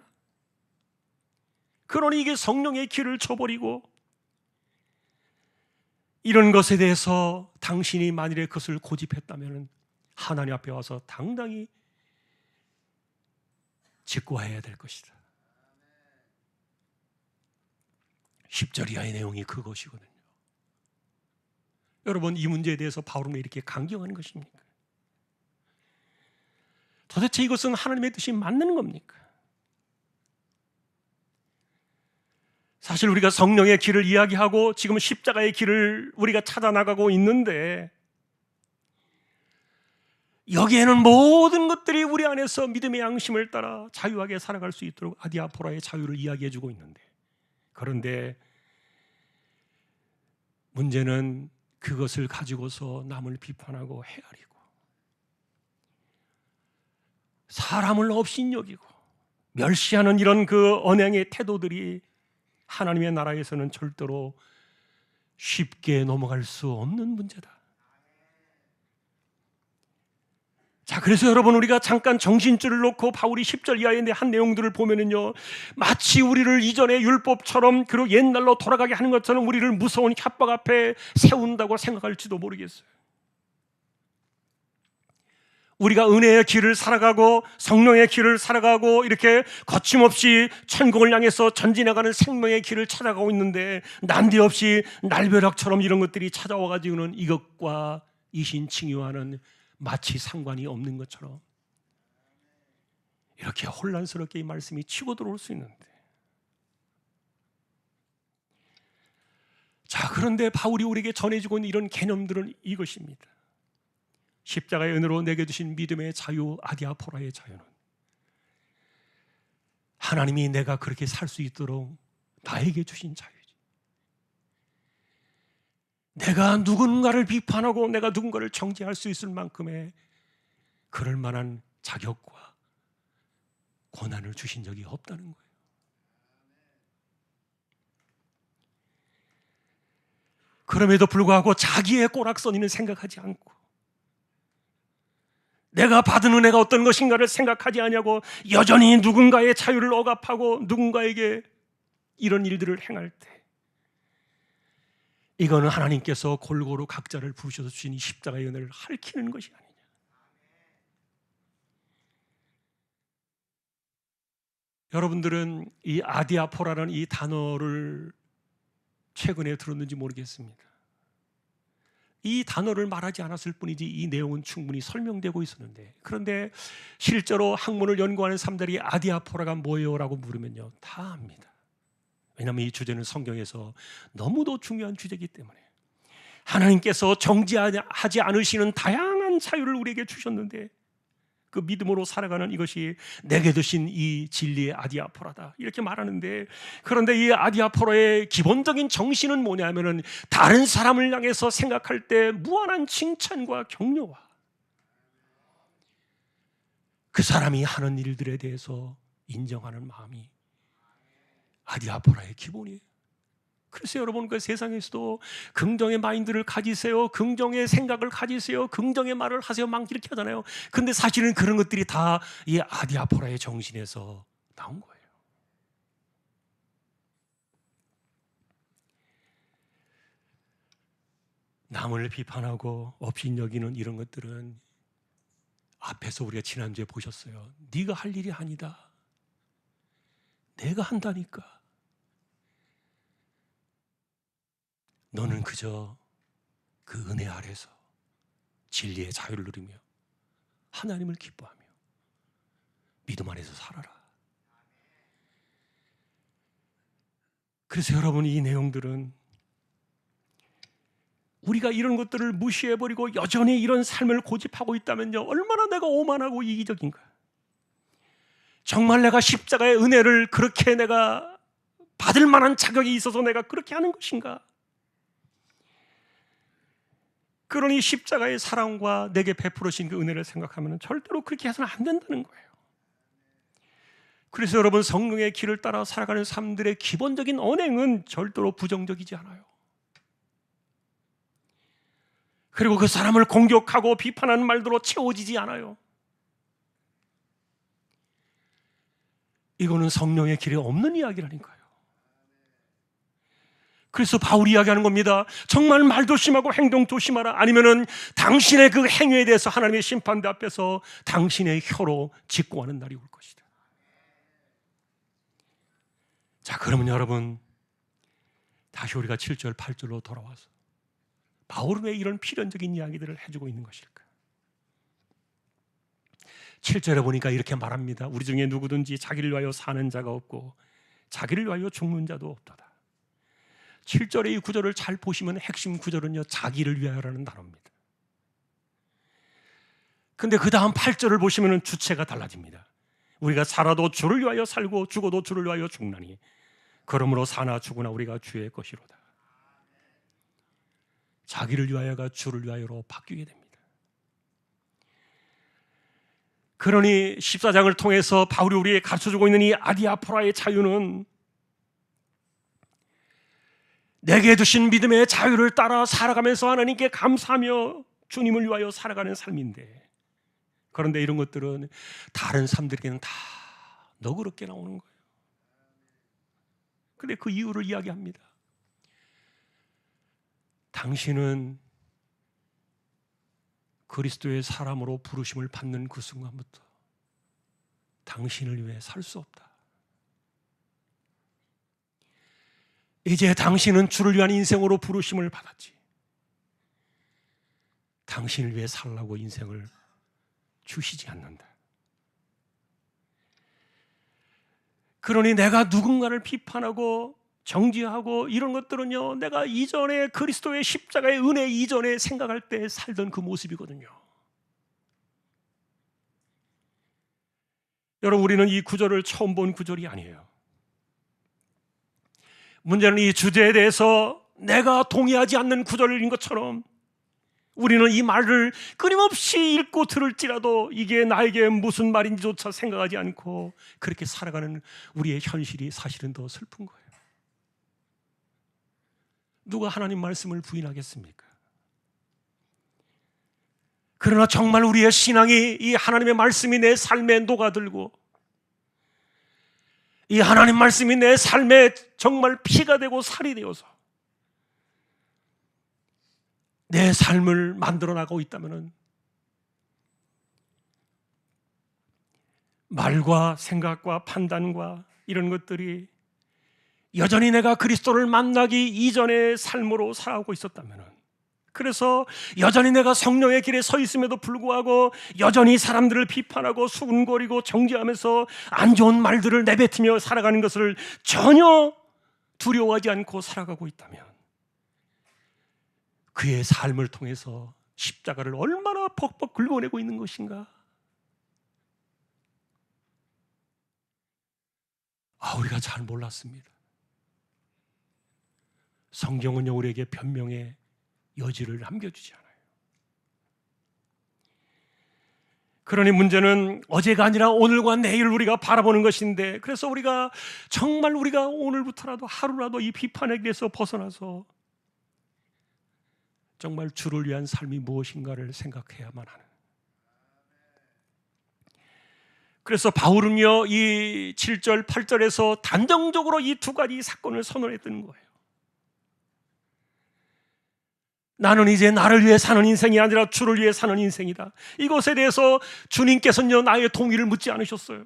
그러니 이게 성령의 길을 쳐버리고 이런 것에 대해서 당신이 만일에 그것을 고집했다면 하나님 앞에 와서 당당히 직고해야 될 것이다. 10절 이하의 내용이 그것이거든요. 여러분, 이 문제에 대해서 바울은 왜 이렇게 강경한 것입니까? 도대체 이것은 하나님의 뜻이 맞는 겁니까? 사실 우리가 성령의 길을 이야기하고 지금 십자가의 길을 우리가 찾아나가고 있는데 여기에는 모든 것들이 우리 안에서 믿음의 양심을 따라 자유하게 살아갈 수 있도록 아디아포라의 자유를 이야기해주고 있는데, 그런데 문제는 그것을 가지고서 남을 비판하고 헤아리고 사람을 업신여기고 멸시하는 이런 그 언행의 태도들이 하나님의 나라에서는 절대로 쉽게 넘어갈 수 없는 문제다. 자, 그래서 여러분, 우리가 잠깐 정신줄을 놓고 바울이 10절 이하의 한 내용들을 보면은요, 마치 우리를 이전의 율법처럼 그리고 옛날로 돌아가게 하는 것처럼 우리를 무서운 협박 앞에 세운다고 생각할지도 모르겠어요. 우리가 은혜의 길을 살아가고 성령의 길을 살아가고 이렇게 거침없이 천국을 향해서 전진해가는 생명의 길을 찾아가고 있는데 난데없이 날벼락처럼 이런 것들이 찾아와가지고는 이것과 이신칭유와는 마치 상관이 없는 것처럼 이렇게 혼란스럽게 이 말씀이 치고 들어올 수 있는데, 자, 그런데 바울이 우리에게 전해주고 있는 이런 개념들은 이것입니다. 십자가의 은혜로 내게 주신 믿음의 자유, 아디아포라의 자유는 하나님이 내가 그렇게 살 수 있도록 나에게 주신 자유지. 내가 누군가를 비판하고 내가 누군가를 정죄할 수 있을 만큼의 그럴 만한 자격과 권한을 주신 적이 없다는 거예요. 그럼에도 불구하고 자기의 꼬락서니는 생각하지 않고 내가 받은 은혜가 어떤 것인가를 생각하지 않냐고 여전히 누군가의 자유를 억압하고 누군가에게 이런 일들을 행할 때 이거는 하나님께서 골고루 각자를 부르셔서 주신 이 십자가의 은혜를 핥히는 것이 아니냐. 여러분들은 이 아디아포라는 이 단어를 최근에 들었는지 모르겠습니다. 이 단어를 말하지 않았을 뿐이지 이 내용은 충분히 설명되고 있었는데, 그런데 실제로 학문을 연구하는 사람들이 아디아포라가 뭐예요? 라고 물으면요, 다 압니다. 왜냐하면 이 주제는 성경에서 너무도 중요한 주제이기 때문에. 하나님께서 정지하지 않으시는 다양한 자유를 우리에게 주셨는데 그 믿음으로 살아가는 이것이 내게 주신 이 진리의 아디아포라다, 이렇게 말하는데, 그런데 이 아디아포라의 기본적인 정신은 뭐냐면은 다른 사람을 향해서 생각할 때 무한한 칭찬과 격려와 그 사람이 하는 일들에 대해서 인정하는 마음이 아디아포라의 기본이에요. 그래서 여러분, 그 세상에서도 긍정의 마인드를 가지세요, 긍정의 생각을 가지세요, 긍정의 말을 하세요, 막 이렇게 하잖아요. 근데 사실은 그런 것들이 다 이 아디아포라의 정신에서 나온 거예요. 남을 비판하고 업신여기는 이런 것들은 앞에서 우리가 지난주에 보셨어요. 네가 할 일이 아니다, 내가 한다니까. 너는 그저 그 은혜 아래서 진리의 자유를 누리며 하나님을 기뻐하며 믿음 안에서 살아라. 그래서 여러분, 이 내용들은 우리가 이런 것들을 무시해버리고 여전히 이런 삶을 고집하고 있다면요, 얼마나 내가 오만하고 이기적인가. 정말 내가 십자가의 은혜를 그렇게 내가 받을 만한 자격이 있어서 내가 그렇게 하는 것인가. 그러니 십자가의 사랑과 내게 베풀으신 그 은혜를 생각하면 절대로 그렇게 해서는 안 된다는 거예요. 그래서 여러분, 성령의 길을 따라 살아가는 사람들의 기본적인 언행은 절대로 부정적이지 않아요. 그리고 그 사람을 공격하고 비판하는 말들로 채워지지 않아요. 이거는 성령의 길에 없는 이야기라니까요. 그래서 바울이 이야기하는 겁니다. 정말 말 조심하고 행동 조심하라. 아니면은 당신의 그 행위에 대해서 하나님의 심판대 앞에서 당신의 혀로 직고하는 날이 올 것이다. 자, 그러면 여러분, 다시 우리가 7절 8절로 돌아와서 바울은 왜 이런 필연적인 이야기들을 해주고 있는 것일까? 7절에 보니까 이렇게 말합니다. 우리 중에 누구든지 자기를 위하여 사는 자가 없고 자기를 위하여 죽는 자도 없도다. 7절의 이 구절을 잘 보시면 핵심 구절은요, 자기를 위하여라는 단어입니다. 근데 그 다음 8절을 보시면 주체가 달라집니다. 우리가 살아도 주를 위하여 살고 죽어도 주를 위하여 죽나니 그러므로 사나 죽으나 우리가 주의 것이로다. 자기를 위하여가 주를 위하여로 바뀌게 됩니다. 그러니 14장을 통해서 바울이 우리에게 가르쳐주고 있는 이 아디아포라의 자유는 내게 주신 믿음의 자유를 따라 살아가면서 하나님께 감사하며 주님을 위하여 살아가는 삶인데, 그런데 이런 것들은 다른 사람들에게는 다 너그럽게 나오는 거예요. 그런데 그 이유를 이야기합니다. 당신은 그리스도의 사람으로 부르심을 받는 그 순간부터 당신을 위해 살 수 없다. 이제 당신은 주를 위한 인생으로 부르심을 받았지. 당신을 위해 살라고 인생을 주시지 않는다. 그러니 내가 누군가를 비판하고 정죄하고 이런 것들은요, 내가 이전에 그리스도의 십자가의 은혜 이전에 생각할 때 살던 그 모습이거든요. 여러분, 우리는 이 구절을 처음 본 구절이 아니에요. 문제는 이 주제에 대해서 내가 동의하지 않는 구절인 것처럼 우리는 이 말을 끊임없이 읽고 들을지라도 이게 나에게 무슨 말인지조차 생각하지 않고 그렇게 살아가는 우리의 현실이 사실은 더 슬픈 거예요. 누가 하나님 말씀을 부인하겠습니까? 그러나 정말 우리의 신앙이 이 하나님의 말씀이 내 삶에 녹아들고 이 하나님 말씀이 내 삶에 정말 피가 되고 살이 되어서 내 삶을 만들어 나가고 있다면 말과 생각과 판단과 이런 것들이 여전히 내가 그리스도를 만나기 이전의 삶으로 살아오고 있었다면, 그래서 여전히 내가 성령의 길에 서 있음에도 불구하고 여전히 사람들을 비판하고 수군거리고 정죄하면서 안 좋은 말들을 내뱉으며 살아가는 것을 전혀 두려워하지 않고 살아가고 있다면, 그의 삶을 통해서 십자가를 얼마나 벅벅 긁어내고 있는 것인가. 우리가 잘 몰랐습니다. 성경은요, 우리에게 변명의 여지를 남겨주지 않아요. 그러니 문제는 어제가 아니라 오늘과 내일 우리가 바라보는 것인데, 그래서 우리가 정말 우리가 오늘부터라도 하루라도 이 비판에 대해서 벗어나서 정말 주를 위한 삶이 무엇인가를 생각해야만 하는. 그래서 바울은요, 이 7절 8절에서 단정적으로 이 두 가지 사건을 선언했던 거예요. 나는 이제 나를 위해 사는 인생이 아니라 주를 위해 사는 인생이다. 이것에 대해서 주님께서는요, 나의 동의를 묻지 않으셨어요.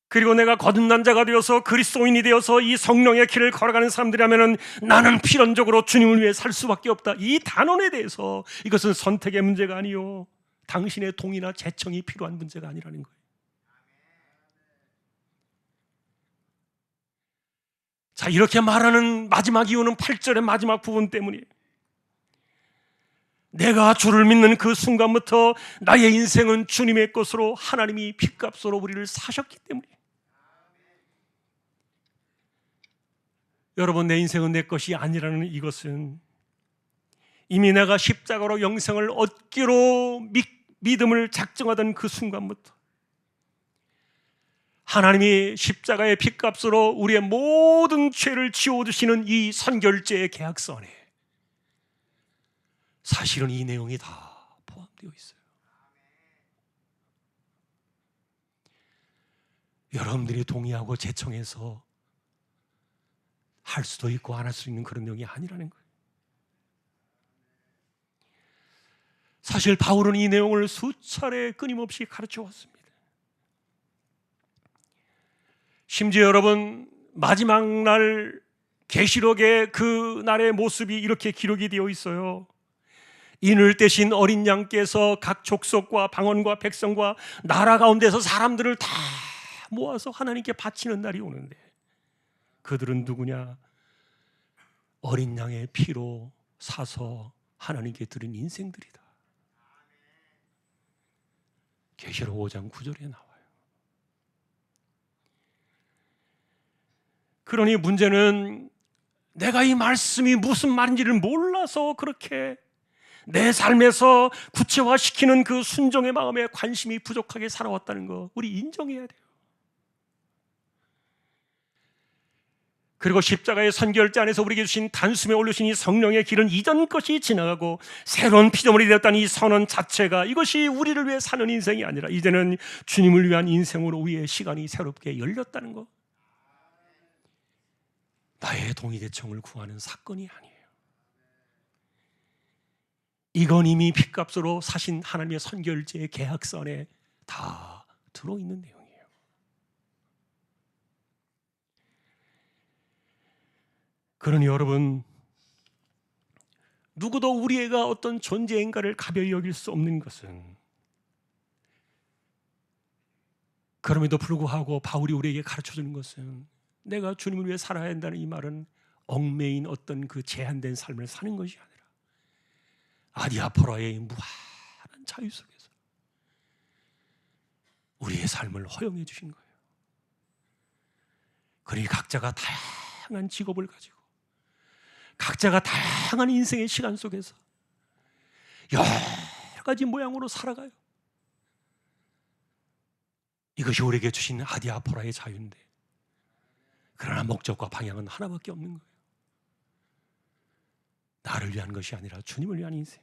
그리고 내가 거듭난 자가 되어서 그리스도인이 되어서 이 성령의 길을 걸어가는 사람들이라면 나는 필연적으로 주님을 위해 살 수밖에 없다. 이 단언에 대해서 이것은 선택의 문제가 아니요, 당신의 동의나 제청이 필요한 문제가 아니라는 거예요. 자, 이렇게 말하는 마지막 이유는 8절의 마지막 부분 때문이에요. 내가 주를 믿는 그 순간부터 나의 인생은 주님의 것으로, 하나님이 핏값으로 우리를 사셨기 때문이에요. 여러분, 내 인생은 내 것이 아니라는 이것은 이미 내가 십자가로 영생을 얻기로 믿음을 작정하던 그 순간부터 하나님이 십자가의 핏값으로 우리의 모든 죄를 지워주시는 이 선결제의 계약서 안에 사실은 이 내용이 다 포함되어 있어요. 여러분들이 동의하고 제청해서 할 수도 있고 안 할 수 있는 그런 내용이 아니라는 거예요. 사실 바울은 이 내용을 수차례 끊임없이 가르쳐 왔습니다. 심지어 여러분, 마지막 날 계시록의 그 날의 모습이 이렇게 기록이 되어 있어요. 인을 떼신 어린 양께서 각 족속과 방언과 백성과 나라 가운데서 사람들을 다 모아서 하나님께 바치는 날이 오는데, 그들은 누구냐? 어린 양의 피로 사서 하나님께 드린 인생들이다. 계시록 5장 9절에 나와요. 그러니 문제는 내가 이 말씀이 무슨 말인지를 몰라서 그렇게 내 삶에서 구체화시키는 그 순종의 마음에 관심이 부족하게 살아왔다는 거 우리 인정해야 돼요. 그리고 십자가의 선결제 안에서 우리에게 주신 단숨에 올려주신 이 성령의 길은 이전 것이 지나가고 새로운 피조물이 되었다는 이 선언 자체가, 이것이 우리를 위해 사는 인생이 아니라 이제는 주님을 위한 인생으로 우리의 시간이 새롭게 열렸다는 것, 나의 동의 대청을 구하는 사건이 아니에요. 이건 이미 핏값으로 사신 하나님의 선결제의 계약서 안에 다 들어있는 내용이에요. 그러니 여러분, 누구도 우리가 어떤 존재인가를 가벼이 여길 수 없는 것은, 그럼에도 불구하고 바울이 우리에게 가르쳐주는 것은 내가 주님을 위해 살아야 한다는 이 말은 얽매인 어떤 그 제한된 삶을 사는 것이 아니라 아디아포라의 무한한 자유 속에서 우리의 삶을 허용해 주신 거예요. 그러니 각자가 다양한 직업을 가지고 각자가 다양한 인생의 시간 속에서 여러 가지 모양으로 살아가요. 이것이 우리에게 주신 아디아포라의 자유인데, 그러나 목적과 방향은 하나밖에 없는 거예요. 나를 위한 것이 아니라 주님을 위한 인생.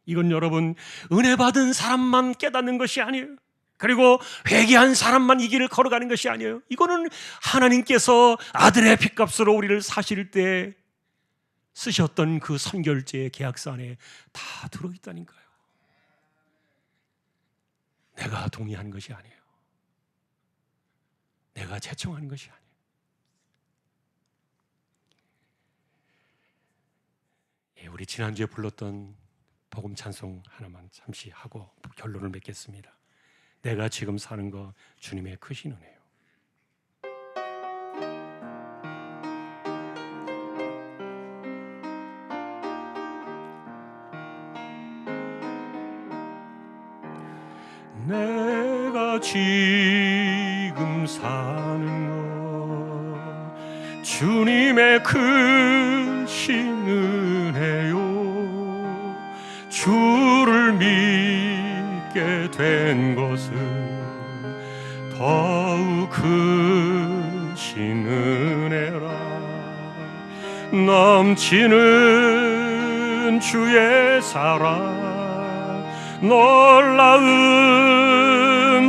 이건 여러분, 은혜 받은 사람만 깨닫는 것이 아니에요. 그리고 회개한 사람만 이 길을 걸어가는 것이 아니에요. 이거는 하나님께서 아들의 핏값으로 우리를 사실 때 쓰셨던 그 선결제의 계약서 안에 다 들어있다니까요. 내가 동의한 것이 아니에요. 내가 제청한 것이 아니에요. 우리 지난주에 불렀던 복음 찬송 하나만 잠시 하고 결론을 맺겠습니다. 내가 지금 사는 거 주님의 크신 은혜요. 내가 지금 사는 거 주님의 크신 은혜요. 주를 믿게 된 것은 더욱 크신 은혜라. 넘치는 주의 사랑, 놀라운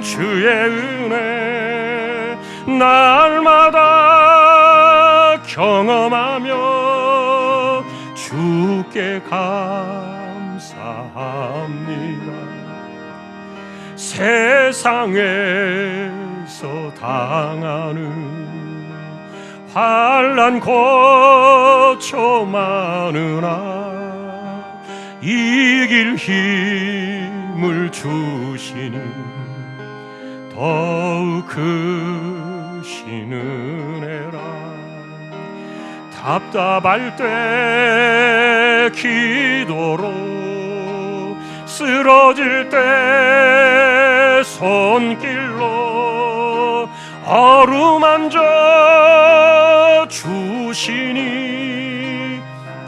주의 은혜, 날마다 경험하며 주께 감사합니다. 세상에서 당하는 환난 고초 많으나 이길 힘을 주시니 더욱 크신 은혜라. 답답할 때 기도로, 쓰러질 때 손길로 어루만져 주시니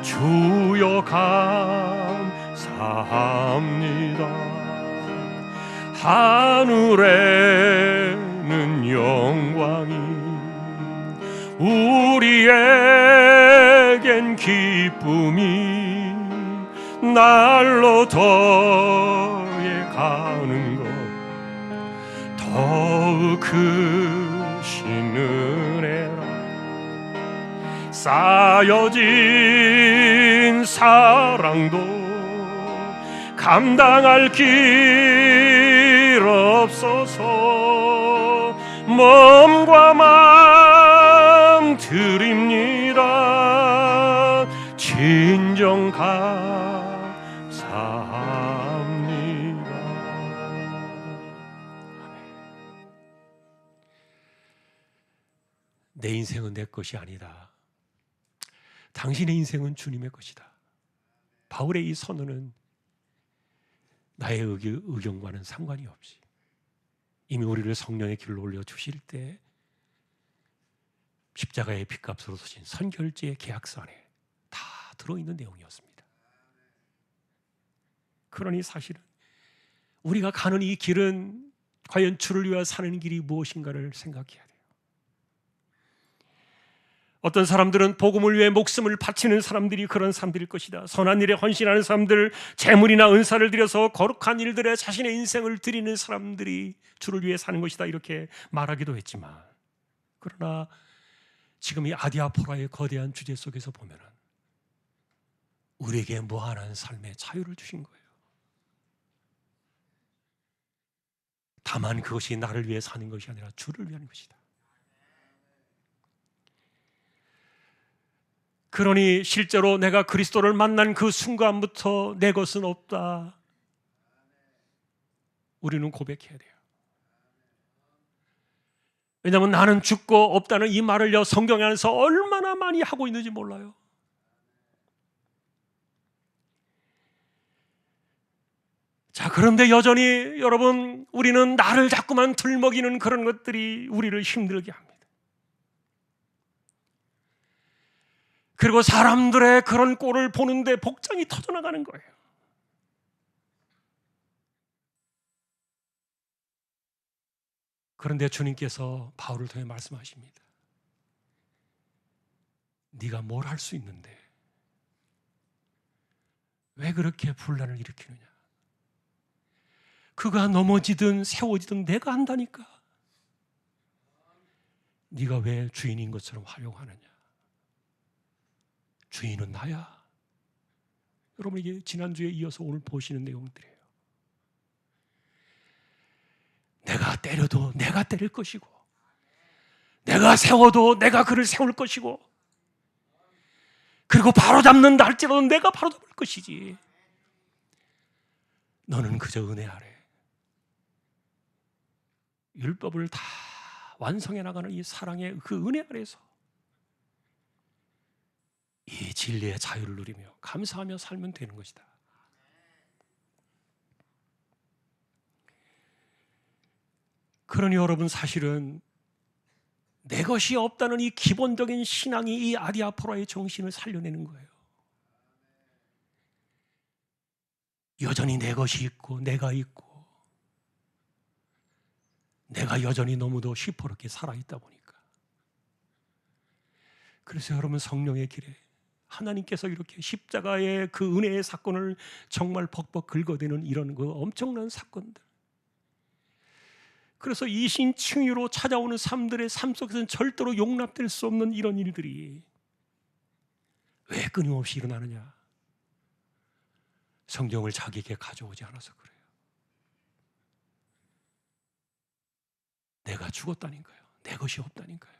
주여 감사합니다. 하늘에는 영광이, 우리에겐 기쁨이 날로 더해 가는 것, 더욱 크신 은혜라. 쌓여진 사랑도 감당할 길 없어서 몸과 마음 드립니다. 진정 감사합니다. 내 인생은 내 것이 아니다. 당신의 인생은 주님의 것이다. 바울의 이 선언은 나의 의견과는 상관이 없이 이미 우리를 성령의 길로 올려주실 때 십자가의 핏값으로 서신 선결제의 계약서 안에 다 들어있는 내용이었습니다. 그러니 사실은 우리가 가는 이 길은 과연 주를 위하여 사는 길이 무엇인가를 생각해야 돼요. 어떤 사람들은 복음을 위해 목숨을 바치는 사람들이 그런 사람들일 것이다. 선한 일에 헌신하는 사람들, 재물이나 은사를 들여서 거룩한 일들에 자신의 인생을 드리는 사람들이 주를 위해 사는 것이다, 이렇게 말하기도 했지만, 그러나 지금 이 아디아포라의 거대한 주제 속에서 보면은 우리에게 무한한 삶의 자유를 주신 거예요. 다만 그것이 나를 위해 사는 것이 아니라 주를 위한 것이다. 그러니 실제로 내가 그리스도를 만난 그 순간부터 내 것은 없다, 우리는 고백해야 돼요. 왜냐하면 나는 죽고 없다는 이 말을요, 성경 안에서 얼마나 많이 하고 있는지 몰라요. 자, 그런데 여전히 여러분, 우리는 나를 자꾸만 들먹이는 그런 것들이 우리를 힘들게 합니다. 그리고 사람들의 그런 꼴을 보는데 복장이 터져나가는 거예요. 그런데 주님께서 바울을 통해 말씀하십니다. 네가 뭘 할 수 있는데 왜 그렇게 분란을 일으키느냐? 그가 넘어지든 세워지든 내가 한다니까. 네가 왜 주인인 것처럼 활용하느냐? 주인은 나야. 여러분, 이게 지난주에 이어서 오늘 보시는 내용들이에요. 내가 때려도 내가 때릴 것이고, 내가 세워도 내가 그를 세울 것이고, 그리고 바로잡는다 할지라도 내가 바로잡을 것이지. 너는 그저 은혜 아래, 율법을 다 완성해 나가는 이 사랑의 그 은혜 아래에서 이 진리의 자유를 누리며 감사하며 살면 되는 것이다. 그러니 여러분, 사실은 내 것이 없다는 이 기본적인 신앙이 이 아디아포라의 정신을 살려내는 거예요. 여전히 내 것이 있고 내가 있고 내가 여전히 너무도 시퍼렇게 살아있다 보니까. 그래서 여러분, 성령의 길에 하나님께서 이렇게 십자가의 그 은혜의 사건을 정말 벅벅 긁어대는 이런 그 엄청난 사건들, 그래서 이신칭유로 찾아오는 삶들의 삶 속에서는 절대로 용납될 수 없는 이런 일들이 왜 끊임없이 일어나느냐? 성경을 자기에게 가져오지 않아서 그래요. 내가 죽었다니까요. 내 것이 없다니까요.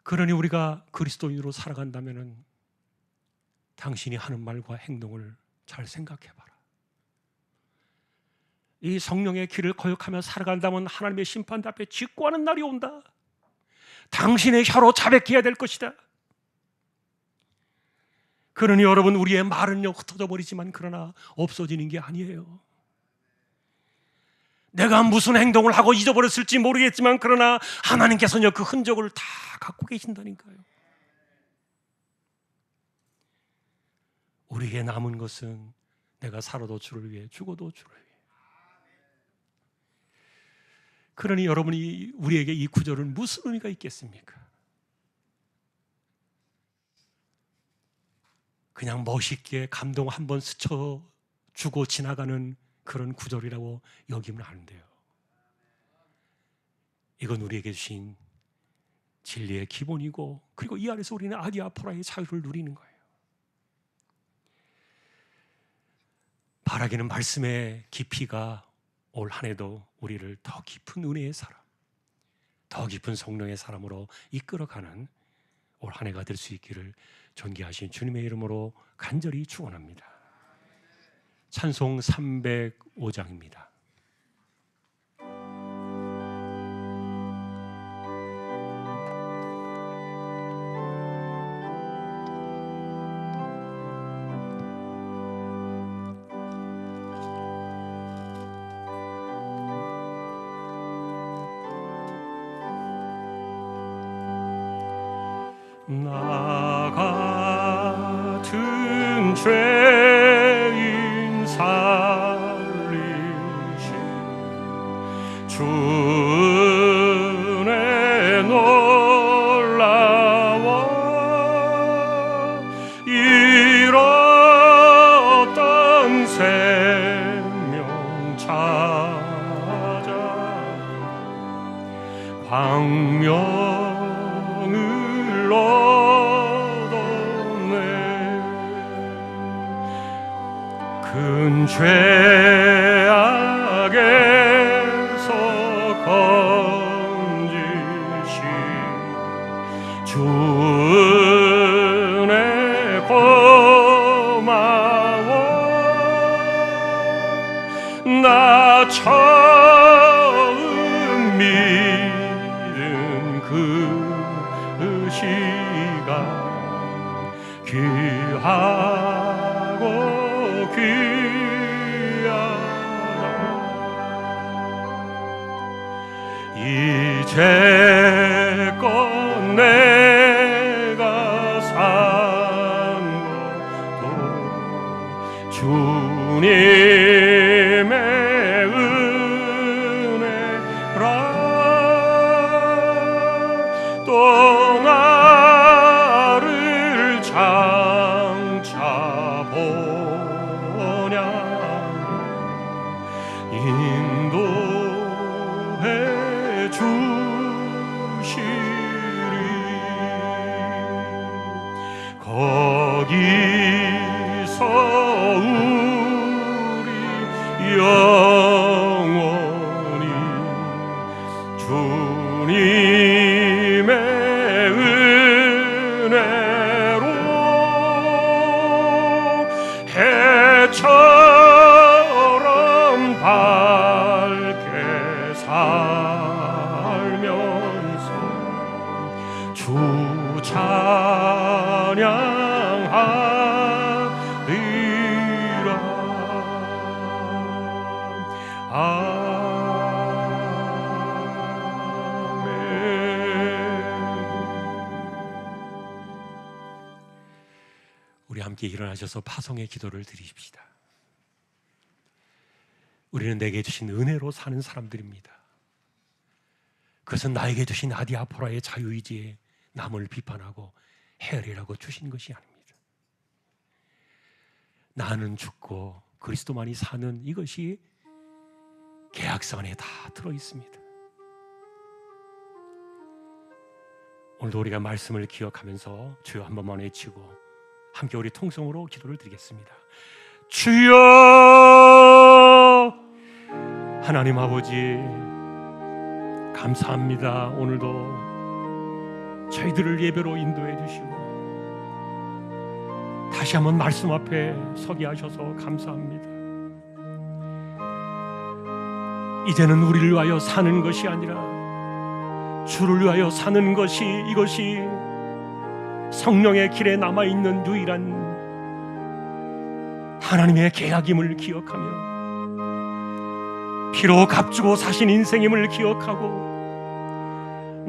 그러니 우리가 그리스도인으로 살아간다면 당신이 하는 말과 행동을 잘 생각해봐라. 이 성령의 길을 거역하며 살아간다면 하나님의 심판 앞에 직구하는 날이 온다. 당신의 혀로 자백해야 될 것이다. 그러니 여러분, 우리의 말은요 흩어져 버리지만 그러나 없어지는 게 아니에요. 내가 무슨 행동을 하고 잊어버렸을지 모르겠지만 그러나 하나님께서는요 그 흔적을 다 갖고 계신다니까요. 우리에게 남은 것은 내가 살아도 주를 위해, 죽어도 주를 위해. 그러니 여러분이 우리에게 이 구절은 무슨 의미가 있겠습니까? 그냥 멋있게 감동 한번 스쳐주고 지나가는 그런 구절이라고 여기면 안 돼요. 이건 우리에게 주신 진리의 기본이고, 그리고 이 안에서 우리는 아디아포라의 자유를 누리는 거예요. 바라기는 말씀의 깊이가 올 한 해도 우리를 더 깊은 은혜의 사람, 더 깊은 성령의 사람으로 이끌어가는 올 한 해가 될 수 있기를 존귀하신 주님의 이름으로 간절히 축원합니다. 찬송 305장입니다. 나 같은 죄인 살리신 주 은혜 놀라워 잃었던 생명 찾아 광명을 얻었네. 큰 죄악에서 건지신 주 은혜 고마워. 나 처음 믿은 그 시간 귀하고 귀하다. 이제껏 내가 산 것도 주님의 은혜라. 또 나를 장차 주님의 은혜로 해처럼 밝게 살면서 주 찬양하리라. 우리 함께 일어나셔서 파송의 기도를 드리십시다. 우리는 내게 주신 은혜로 사는 사람들입니다. 그것은 나에게 주신 아디아포라의 자유의지에 남을 비판하고 헤아리라고 주신 것이 아닙니다. 나는 죽고 그리스도만이 사는 이것이 계약서 안에 다 들어있습니다. 오늘도 우리가 말씀을 기억하면서 주여 한 번만 외치고 함께 우리 통성으로 기도를 드리겠습니다. 주여, 하나님 아버지 감사합니다. 오늘도 저희들을 예배로 인도해 주시고 다시 한번 말씀 앞에 서게 하셔서 감사합니다. 이제는 우리를 위하여 사는 것이 아니라 주를 위하여 사는 것이, 이것이 성령의 길에 남아있는 유일한 하나님의 계약임을 기억하며 피로 값주고 사신 인생임을 기억하고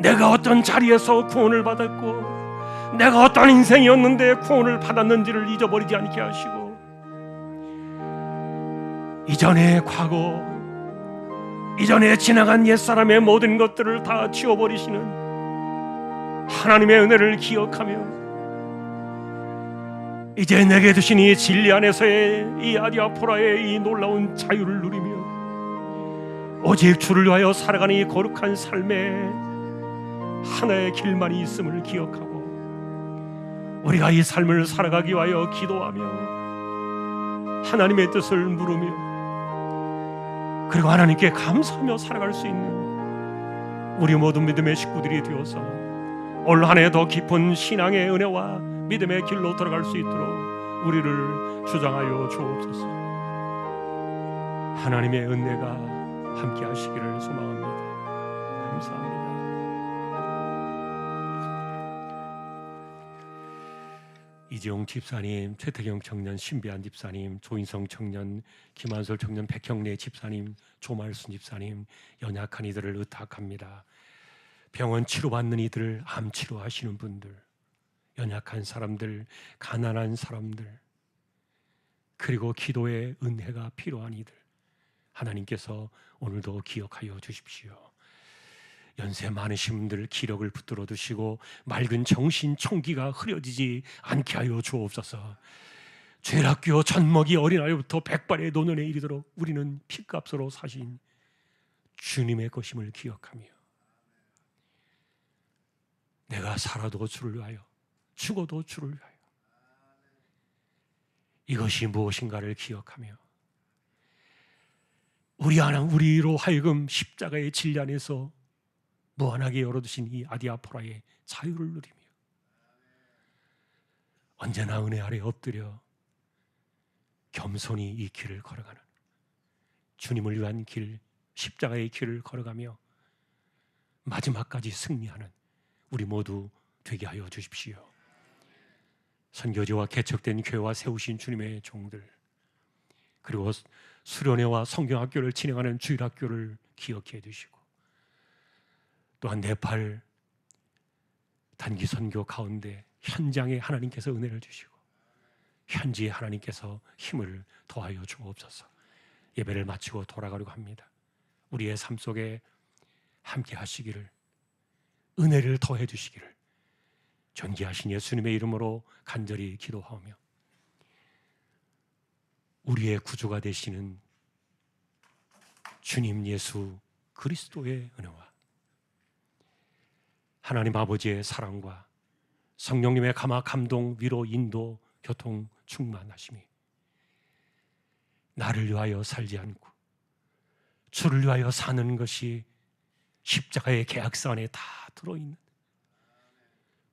내가 어떤 자리에서 구원을 받았고 내가 어떤 인생이었는데 구원을 받았는지를 잊어버리지 않게 하시고 이전의 과거, 이전에 지나간 옛사람의 모든 것들을 다 지워버리시는 하나님의 은혜를 기억하며 이제 내게 주신 이 진리 안에서의 이 아디아포라의 이 놀라운 자유를 누리며 오직 주를 위하여 살아가는 이 거룩한 삶의 하나의 길만이 있음을 기억하고 우리가 이 삶을 살아가기 위하여 기도하며 하나님의 뜻을 물으며 그리고 하나님께 감사하며 살아갈 수 있는 우리 모든 믿음의 식구들이 되어서 올 한 해 더 깊은 신앙의 은혜와 믿음의 길로 들어갈 수 있도록 우리를 주장하여 주옵소서. 하나님의 은혜가 함께 하시기를 소망합니다. 감사합니다. 이지용 집사님, 최태경 청년, 신비한 집사님, 조인성 청년, 김한솔 청년, 백형래 집사님, 조말순 집사님, 연약한 이들을 의탁합니다. 병원 치료받는 이들, 암 치료하시는 분들, 연약한 사람들, 가난한 사람들, 그리고 기도의 은혜가 필요한 이들, 하나님께서 오늘도 기억하여 주십시오. 연세 많으신 분들 기력을 붙들어 두시고 맑은 정신 총기가 흐려지지 않게 하여 주옵소서. 죄락교 젖먹이 어린아이부터 백발의 노년에 이르도록 우리는 피값으로 사신 주님의 것임을 기억하며 내가 살아도 주를 위하여 죽어도 주를 위하여 이것이 무엇인가를 기억하며 우리로 하여금 십자가의 진리 안에서 무한하게 열어두신 이 아디아포라의 자유를 누리며 언제나 은혜 아래 엎드려 겸손히 이 길을 걸어가는 주님을 위한 길, 십자가의 길을 걸어가며 마지막까지 승리하는 우리 모두 되게 하여 주십시오. 선교지와 개척된 교회와 세우신 주님의 종들, 그리고 수련회와 성경학교를 진행하는 주일학교를 기억해 주시고 또한 네팔 단기 선교 가운데 현장에 하나님께서 은혜를 주시고 현지에 하나님께서 힘을 더하여 주옵소서. 예배를 마치고 돌아가려고 합니다. 우리의 삶 속에 함께 하시기를, 은혜를 더해 주시기를 존귀하신 예수님의 이름으로 간절히 기도하며 우리의 구주가 되시는 주님 예수 그리스도의 은혜와 하나님 아버지의 사랑과 성령님의 감화, 감동, 위로, 인도, 교통, 충만하심이 나를 위하여 살지 않고 주를 위하여 사는 것이 십자가의 계약서 안에 다 들어있는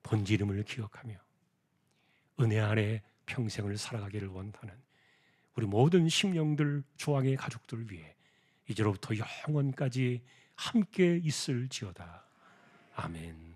본지 이름을 기억하며 은혜 안에 평생을 살아가기를 원하는 우리 모든 심령들, 조항의 가족들 위해 이제로부터 영원까지 함께 있을지어다. 아멘.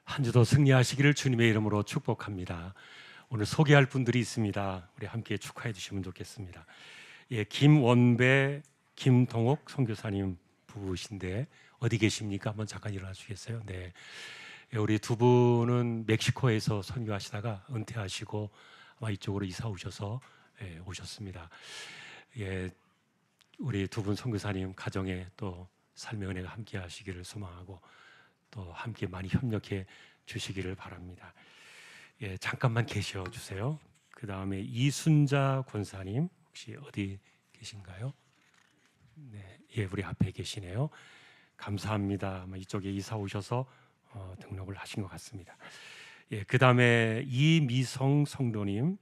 한 주도 승리하시기를 주님의 이름으로 축복합니다. 오늘 소개할 분들이 있습니다. 우리 함께 축하해 주시면 좋겠습니다. 예, 김원배, 김동옥 선교사님 부부신데 어디 계십니까? 한번 잠깐 일어나 주시겠어요? 네, 예, 우리 두 분은 멕시코에서 선교하시다가 은퇴하시고 아마 이쪽으로 이사 오셔서 오셨습니다. 예, 우리 두 분 선교사님 가정에 또 삶의 은혜가 함께하시기를 소망하고 또 함께 많이 협력해 주시기를 바랍니다. 예, 잠깐만 계셔 주세요. 그 다음에 이순자 권사님 혹시 어디 계신가요? 네, 예, 우리 앞에 계시네요. 감사합니다. 아마 이쪽에 이사 오셔서 등록을 하신 것 같습니다. 예, 그 다음에 이미성 성도님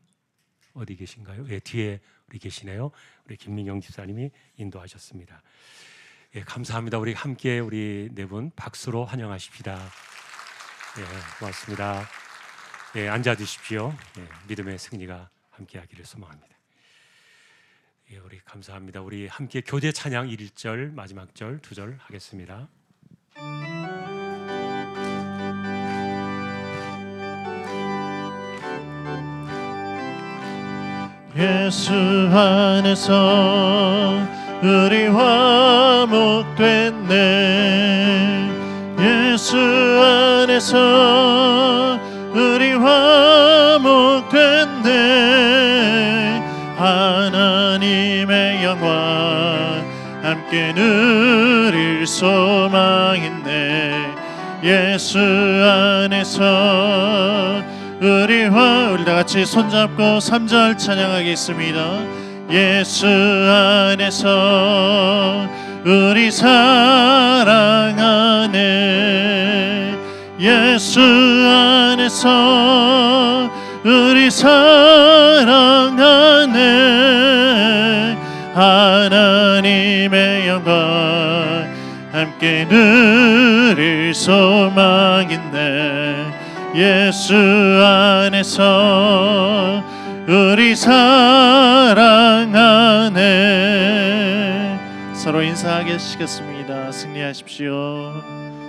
어디 계신가요? 예, 뒤에 우리 계시네요. 우리 김민경 집사님이 인도하셨습니다. 예, 감사합니다. 우리 함께 우리 네 분 박수로 환영하십시다. 예, 고맙습니다. 예, 앉아 주십시오. 예, 믿음의 승리가 함께하기를 소망합니다. 예, 우리 감사합니다. 우리 함께 교제 찬양 1절 마지막 절 2절 하겠습니다. 예수 안에서 우리 화목됐네. 예수 안에서 우리 화목됐네. 하나님의 영광 함께 누릴 소망 있네. 예수 안에서 우리 다같이 손잡고 3절 찬양하겠습니다. 예수 안에서 우리 사랑하네. 예수 안에서 우리 사랑하네. 하나님의 영광 함께 누릴 소망 있네. 예수 안에서 우리 사랑하네. 서로 인사하겠습니다. 승리하십시오.